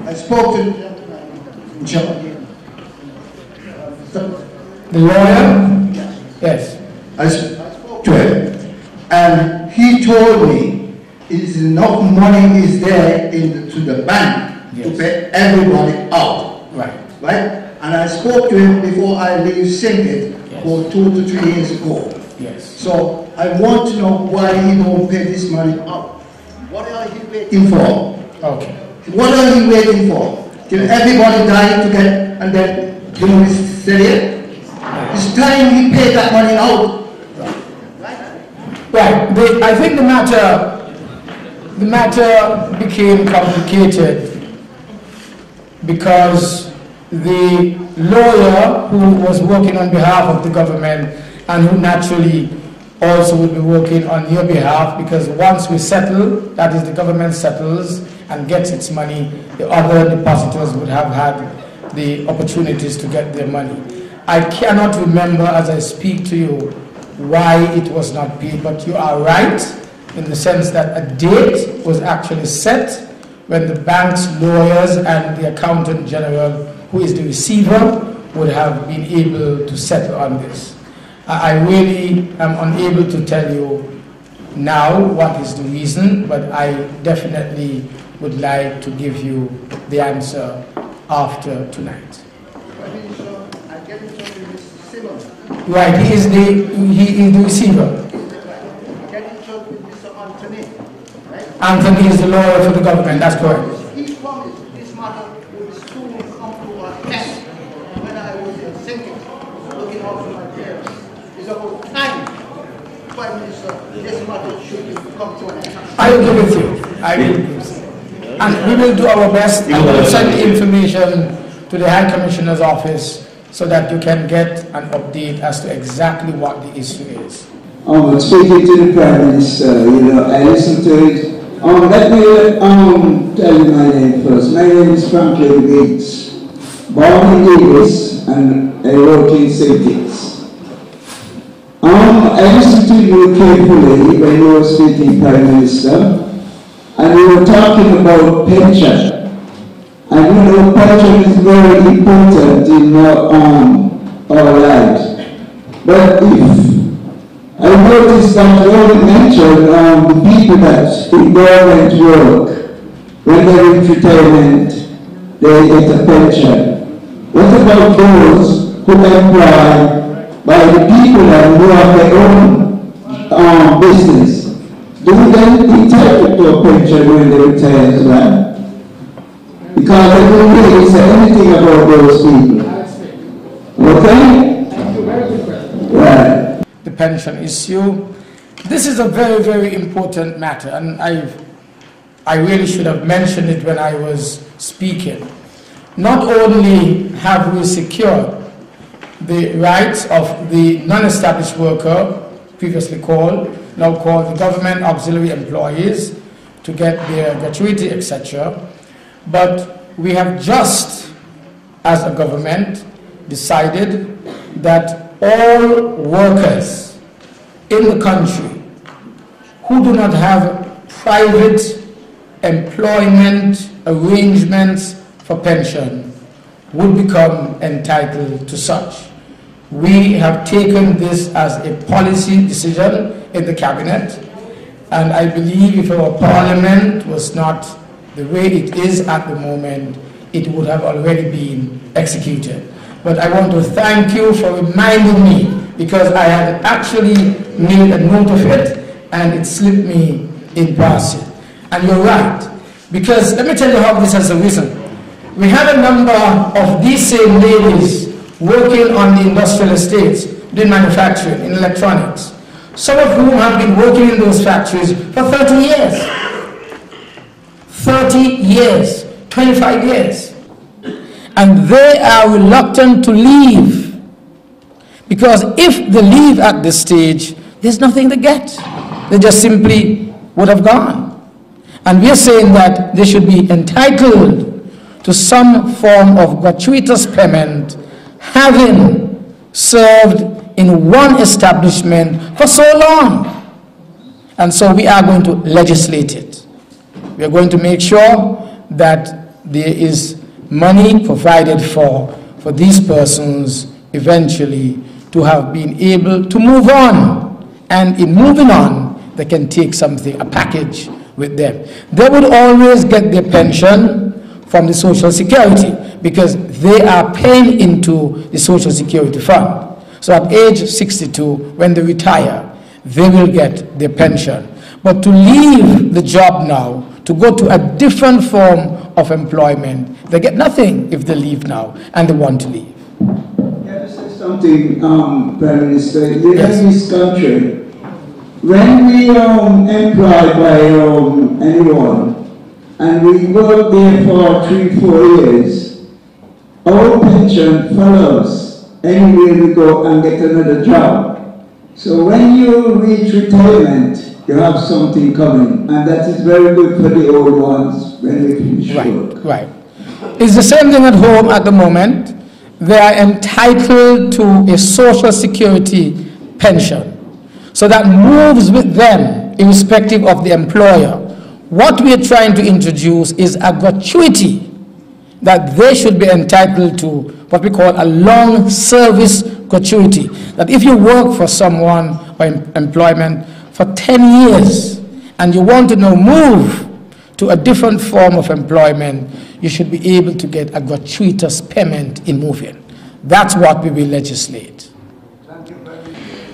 S11: I spoke to the gentleman in charge.
S3: The lawyer? Yes.
S11: I spoke to him, and he told me is enough money is there to the bank to pay everybody out.
S3: Right.
S11: Right? And I spoke to him before I leave St. Kitts about 2 to 3 years ago.
S3: Yes.
S11: So I want to know why he don't pay this money out. What are he waiting for?
S3: Okay.
S11: What are you waiting for? Till everybody die to get, and then you know it's serious? It's time he paid that money out.
S3: Right. I think the matter became complicated because the lawyer who was working on behalf of the government and who naturally also will be working on your behalf, because once we settle, that is the government settles and gets its money, the other depositors would have had the opportunities to get their money. I cannot remember as I speak to you why it was not paid, but you are right in the sense that a date was actually set when the bank's lawyers and the accountant general, who is the receiver, would have been able to settle on this. I really am unable to tell you now what is the reason, but I definitely would like to give you the answer after tonight. Right, he is the receiver. Anthony is the lawyer for the government, that's correct.
S11: He promised this matter would soon come to a test when I was in St. Kitts, looking after my parents. It's about time, Prime Minister, this matter should come to an end.
S3: I will agree with you. I will agree with you. And we will do our best and we will send the information to the High Commissioner's office so that you can get an update as to exactly what the issue is.
S13: Speaking to the Prime Minister, I listened to it. Let me tell you my name first. My name is Franklin Gates, born in Davis and I work in St. Kitts. I listened to you carefully when you were speaking, Prime Minister, and you were talking about pension. And pension is very important in our lives. But if I noticed that you only mentioned the people that in government work, when they're in retirement, they get a pension. What about those who are employed by the people who have their own business? Do they entitled to a pension when they retire as well? Because I don't really say anything about those people. Okay? Right.
S3: The pension issue. This is a very, very important matter, and I really should have mentioned it when I was speaking. Not only have we secured the rights of the non-established worker, previously now called the government auxiliary employees, to get their gratuity, etc., but we have just, as a government, decided that all workers in the country who do not have private employment arrangements for pension would become entitled to such. We have taken this as a policy decision in the cabinet, and I believe if our parliament was not the way it is at the moment, it would have already been executed. But I want to thank you for reminding me, because I had actually made a note of it and it slipped me in passing. And you're right. Because let me tell you how this has arisen. We have a number of these same ladies working on the industrial estates, doing manufacturing, in electronics, some of whom have been working in those factories for 30 years. 30 years, 25 years. And they are reluctant to leave. Because if they leave at this stage, there's nothing to get. They just simply would have gone. And we are saying that they should be entitled to some form of gratuitous payment, having served in one establishment for so long. And so we are going to legislate it. We are going to make sure that there is money provided for these persons eventually to have been able to move on. And in moving on, they can take something, a package with them. They would always get their pension from the Social Security because they are paying into the Social Security fund. So at age 62, when they retire, they will get their pension. But to leave the job now, to go to a different form of employment, they get nothing if they leave now and they want to leave.
S13: Can I say something, Prime Minister? In this country, when we employ by anyone, and we work there for 3-4 years, our pension follows anywhere we go and get another job. So when you reach retirement, you have something coming, and that is very good for the old ones when they finish work.
S3: Right. It's the same thing at home at the moment. They are entitled to a Social Security pension. So that moves with them irrespective of the employer. What we are trying to introduce is a gratuity that they should be entitled to, what we call a long service gratuity. That if you work for someone or employment for 10 years and you want to now move to a different form of employment, you should be able to get a gratuitous payment in moving. That's what we will legislate.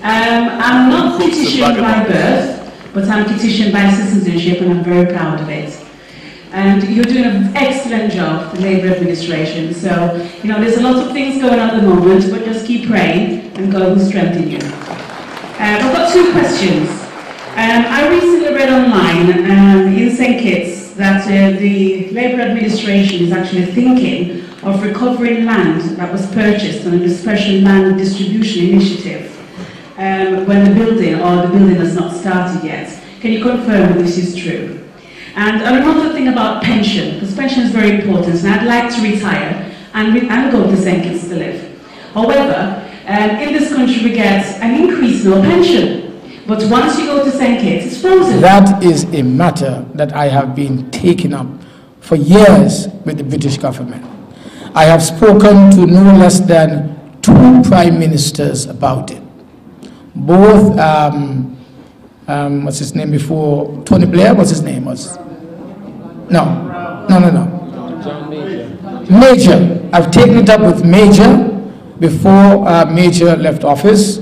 S12: I'm not Kittitian by birth, but I'm Kittitian by citizenship, and I'm very proud of it. And you're doing an excellent job, the Labour administration. So, you know, there's a lot of things going on at the moment, but just keep praying and God will strengthen you. I've got 2 questions. I recently read online in St. Kitts that the Labour administration is actually thinking of recovering land that was purchased under the Special Land Distribution Initiative when the building has not started yet. Can you confirm that this is true? And another thing about pension, because pension is very important, and I'd like to retire and go to St. Kitts to live. However, in this country we get an increase in our pension. But once you go to St. Kitts, it's frozen.
S3: That is a matter that I have been taking up for years with the British government. I have spoken to no less than 2 prime ministers about it. Both, what's his name before? Tony Blair, what's his name was? No. Major. I've taken it up with Major before Major left office.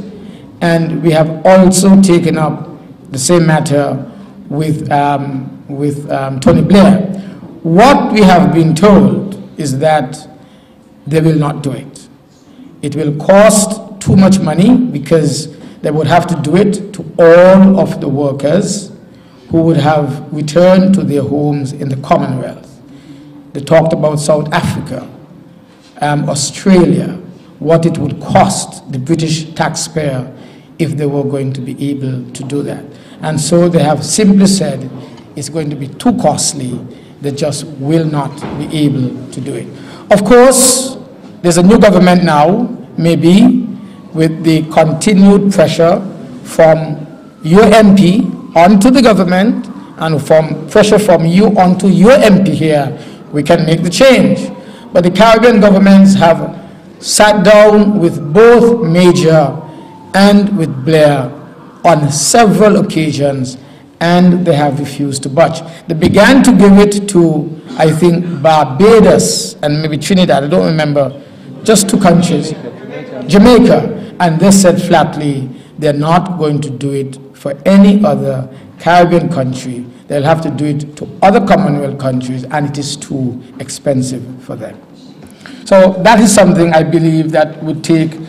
S3: And we have also taken up the same matter with Tony Blair. What we have been told is that they will not do it. It will cost too much money because they would have to do it to all of the workers who would have returned to their homes in the Commonwealth. They talked about South Africa, Australia, what it would cost the British taxpayer if they were going to be able to do that. And so they have simply said it's going to be too costly, they just will not be able to do it. Of course, there's a new government now, maybe, with the continued pressure from your MP onto the government and from pressure from you onto your MP here, we can make the change. But the Caribbean governments have sat down with both Major and with Blair on several occasions, and they have refused to budge. They began to give it to, I think, Barbados and maybe Trinidad, I don't remember, just 2 countries, Jamaica, and they said flatly they're not going to do it for any other Caribbean country They'll have to do it to other Commonwealth countries, and it is too expensive for them. So that is something I believe that would take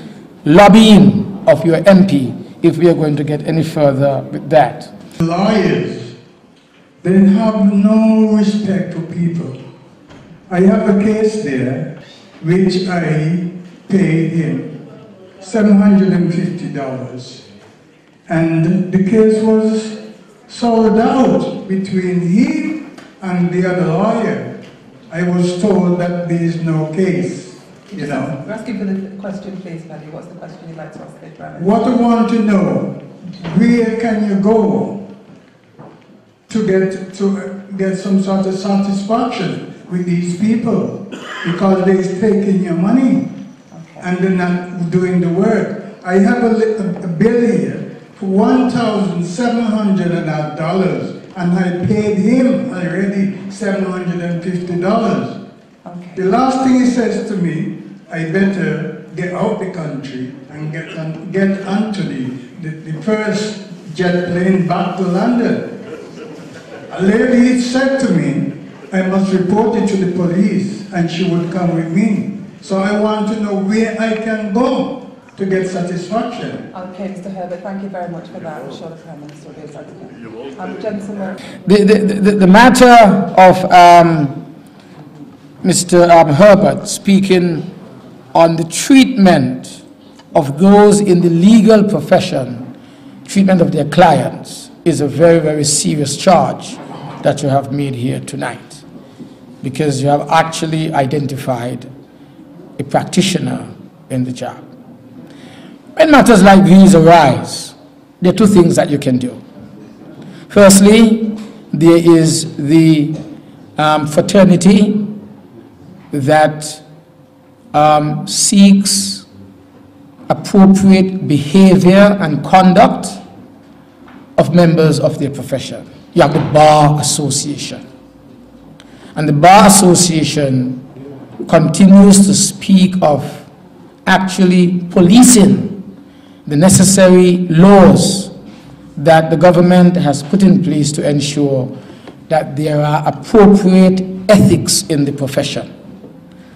S3: lobbying of your MP if we are going to get any further with that.
S14: Lawyers, they have no respect for people. I have a case there which I paid him $750, and the case was sold out between him and the other lawyer. I was told that there is no case, you know.
S5: We're asking for the question, please, Paddy. What's the question you'd like to ask the Prime Minister?
S14: What I want to know, where can you go to get some sort of satisfaction with these people? Because they're taking your money and they're not doing the work. I have a bill here for $1,700, and I paid him already $750.
S5: Okay.
S14: The last thing he says to me, I better get out the country and get onto the first jet plane back to London. A lady said to me, I must report it to the police, and she would come with me. So I want to know where I can go to get satisfaction.
S5: Okay, Mr. Herbert, thank you very much for that. I'm sure the Prime Minister will be able to gentleman.
S3: The matter of Mr. Herbert speaking on the treatment of those in the legal profession, treatment of their clients, is a very, very serious charge that you have made here tonight, because you have actually identified a practitioner in the job. When matters like these arise, there are two things that you can do. Firstly, there is the fraternity that seeks appropriate behavior and conduct of members of their profession. You have the Bar Association. And the Bar Association continues to speak of actually policing the necessary laws that the government has put in place to ensure that there are appropriate ethics in the profession.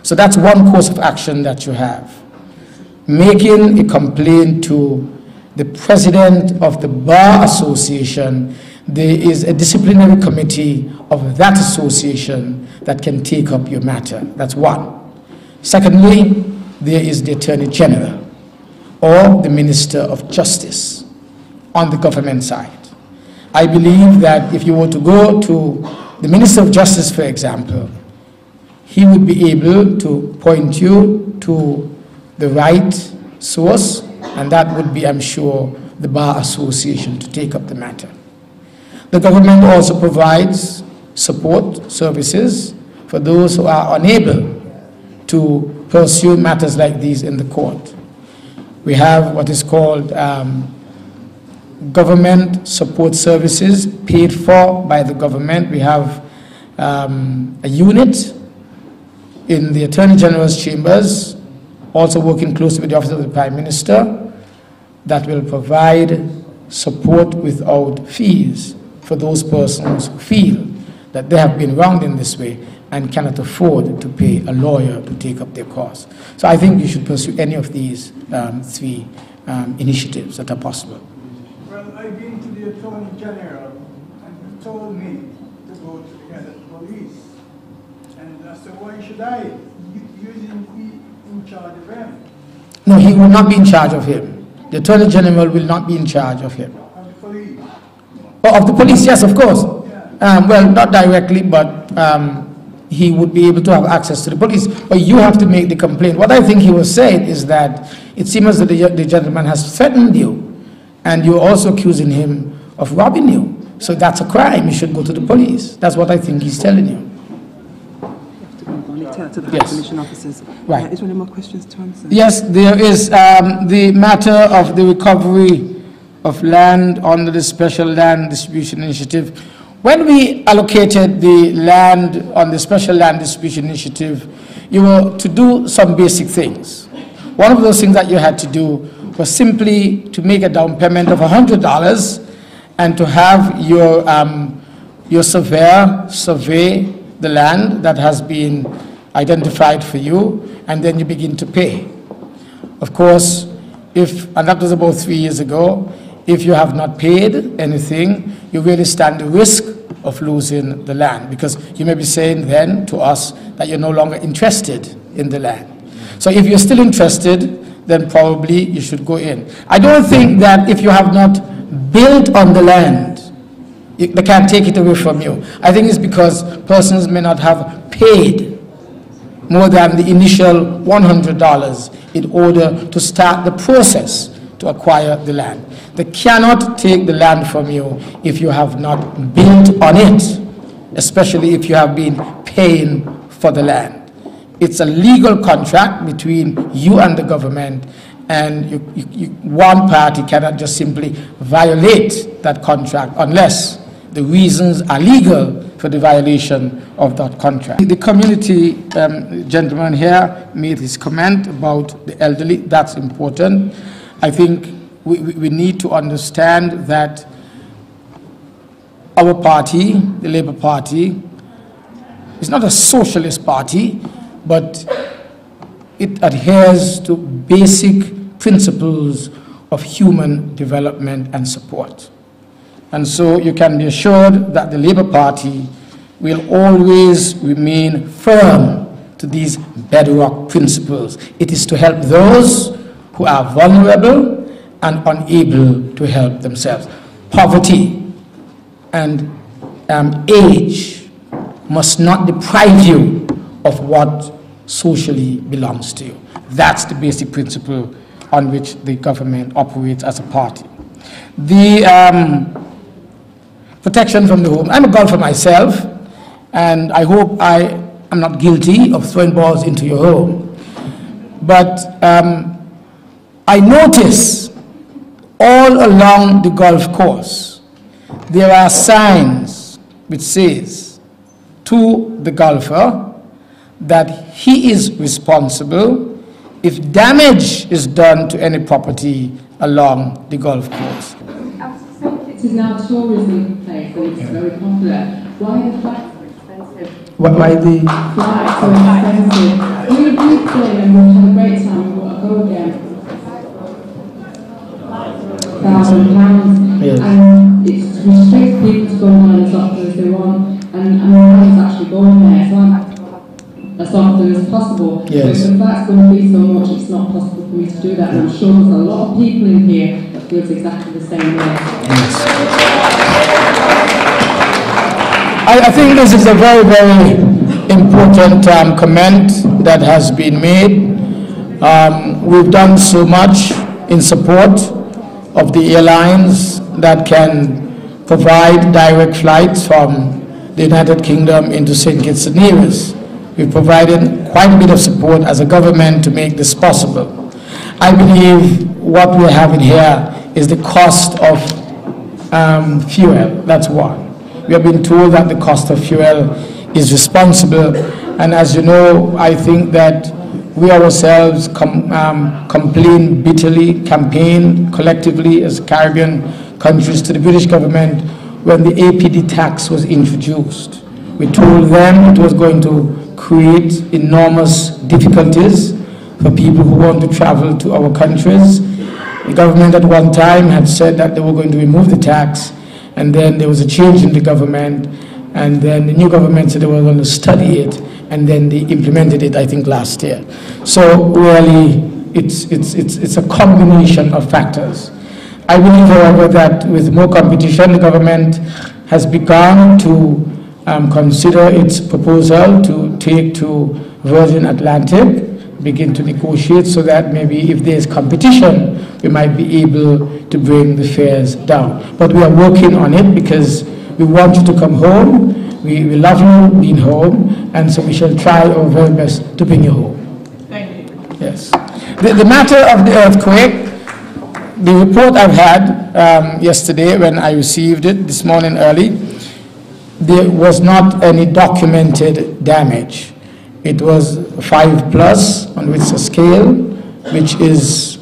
S3: So that's one course of action that you have. Making a complaint to the president of the Bar Association. There is a disciplinary committee of that association that can take up your matter. That's one. Secondly, there is the Attorney General or the Minister of Justice on the government side. I believe that if you were to go to the Minister of Justice, for example, he would be able to point you to the right source, and that would be, I'm sure, the Bar Association to take up the matter. The government also provides support services for those who are unable to pursue matters like these in the court. We have what is called government support services paid for by the government. We have a unit in the Attorney General's chambers, also working closely with the Office of the Prime Minister, that will provide support without fees for those persons who feel that they have been wronged in this way and cannot afford to pay a lawyer to take up their cause. So I think you should pursue any of these three initiatives that are possible.
S14: Well, I've been to the Attorney General and he told me to go to the head of the police. And I said, why should I? Using in charge of him.
S3: No, he will not be in charge of him. The Attorney General will not be in charge of him.
S14: Of the police?
S3: Oh, of the police, yes, of course. Well, not directly, but he would be able to have access to the police. But you have to make the complaint. What I think he was saying is that it seems that the gentleman has threatened you, and you're also accusing him of robbing you. So that's a crime. You should go to the police. That's what I think he's telling you.
S5: To the
S3: Yes.
S5: Commission officers.
S3: Right.
S5: Is there any more questions to answer?
S3: Yes, there is the matter of the recovery of land under the Special Land Distribution Initiative. When we allocated the land on the Special Land Distribution Initiative, you were to do some basic things. One of those things that you had to do was simply to make a down payment of $100 and to have your your surveyor survey the land that has been identified for you, and then you begin to pay. Of course, and that was about 3 years ago, if you have not paid anything, you really stand the risk of losing the land, because you may be saying then to us that you're no longer interested in the land. So if you're still interested, then probably you should go in. I don't think that if you have not built on the land, they can't take it away from you. I think it's because persons may not have paid more than the initial $100 in order to start the process to acquire the land. They cannot take the land from you if you have not built on it, especially if you have been paying for the land. It's a legal contract between you and the government, and one party cannot just simply violate that contract unless the reasons are legal for the violation of that contract. The community gentleman here made his comment about the elderly. That's important. I think we need to understand that our party, the Labour Party, is not a socialist party, but it adheres to basic principles of human development and support. And so you can be assured that the Labour Party will always remain firm to these bedrock principles. It is to help those who are vulnerable and unable to help themselves. Poverty and age must not deprive you of what socially belongs to you. That's the basic principle on which the government operates as a party. The protection from the home. I'm a golfer myself, and I hope I am not guilty of throwing balls into your home. But I notice all along the golf course, there are signs which says to the golfer that he is responsible if damage is done to any property along the golf course.
S15: St. Kitts is now a tourism place and it's very popular. Why are flights so expensive?
S3: Why the
S15: flights so expensive? We were beautiful and we've had a great time. We want to go again. £1,000,
S3: yes.
S15: And it restricts people to go on as often as they want, and no one's actually going there. So as often as possible.
S3: Yes.
S15: But if that's going to be so much, it's not possible for me to do that. And I'm sure there's a lot of people in here that feels exactly the same way.
S3: Yes. I think this is a very, very important comment that has been made. We've done so much in support of the airlines that can provide direct flights from the United Kingdom into St. Kitts and Nevis. We've provided quite a bit of support as a government to make this possible. I believe what we're having here is the cost of fuel. That's one. We have been told that the cost of fuel is responsible, and as you know, I think that we ourselves complain bitterly, campaign collectively as Caribbean countries to the British government when the APD tax was introduced. We told them it was going to create enormous difficulties for people who want to travel to our countries. The government at one time had said that they were going to remove the tax, and then there was a change in the government, and then the new government said they were going to study it, and then they implemented it, I think, last year. So really, it's a combination of factors. I believe, however, that with more competition, the government has begun to consider its proposal to take to Virgin Atlantic, begin to negotiate so that maybe if there's competition, we might be able to bring the fares down. But we are working on it because we want you to come home. We love you being home, and so we shall try our very best to bring you home.
S15: Thank you.
S3: Yes. The matter of the earthquake, the report I've had yesterday when I received it this morning early, there was not any documented damage. It was 5+ on Richter scale, which is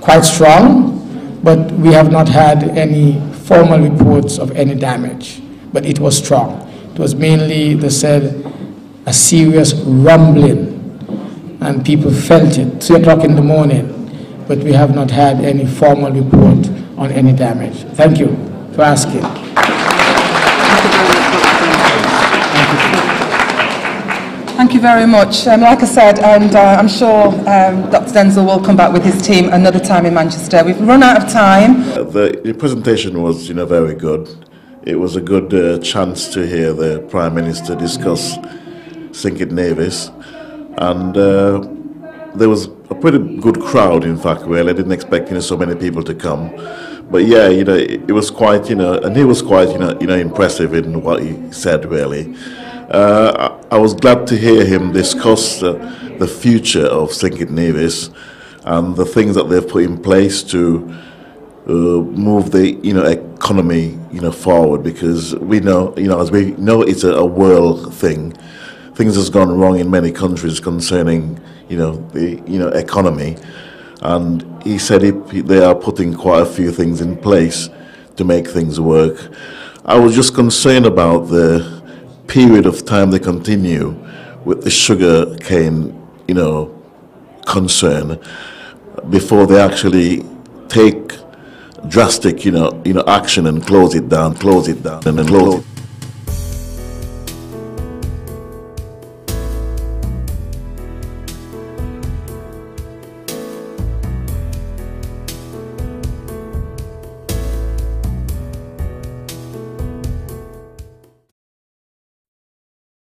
S3: quite strong, but we have not had any formal reports of any damage, but it was strong. It was mainly, they said, a serious rumbling, and people felt it, 3 o'clock in the morning, but we have not had any formal report on any damage. Thank you for asking.
S5: Thank you very much. Like I said, and I'm sure Dr. Denzel will come back with his team another time in Manchester. We've run out of time.
S16: The presentation was, very good. It was a good chance to hear the Prime Minister discuss St. Kitts, and there was a pretty good crowd. In fact, really, I didn't expect so many people to come, but yeah, it was quite, and he was quite, impressive in what he said. Really, I was glad to hear him discuss the future of St. Kitts and the things that they've put in place to move the economy forward, because we know, as we know, it's a world thing. Things has gone wrong in many countries concerning the economy, and he said they are putting quite a few things in place to make things work. I was just concerned about the period of time they continue with the sugar cane concern before they actually take drastic action and close it down and close it.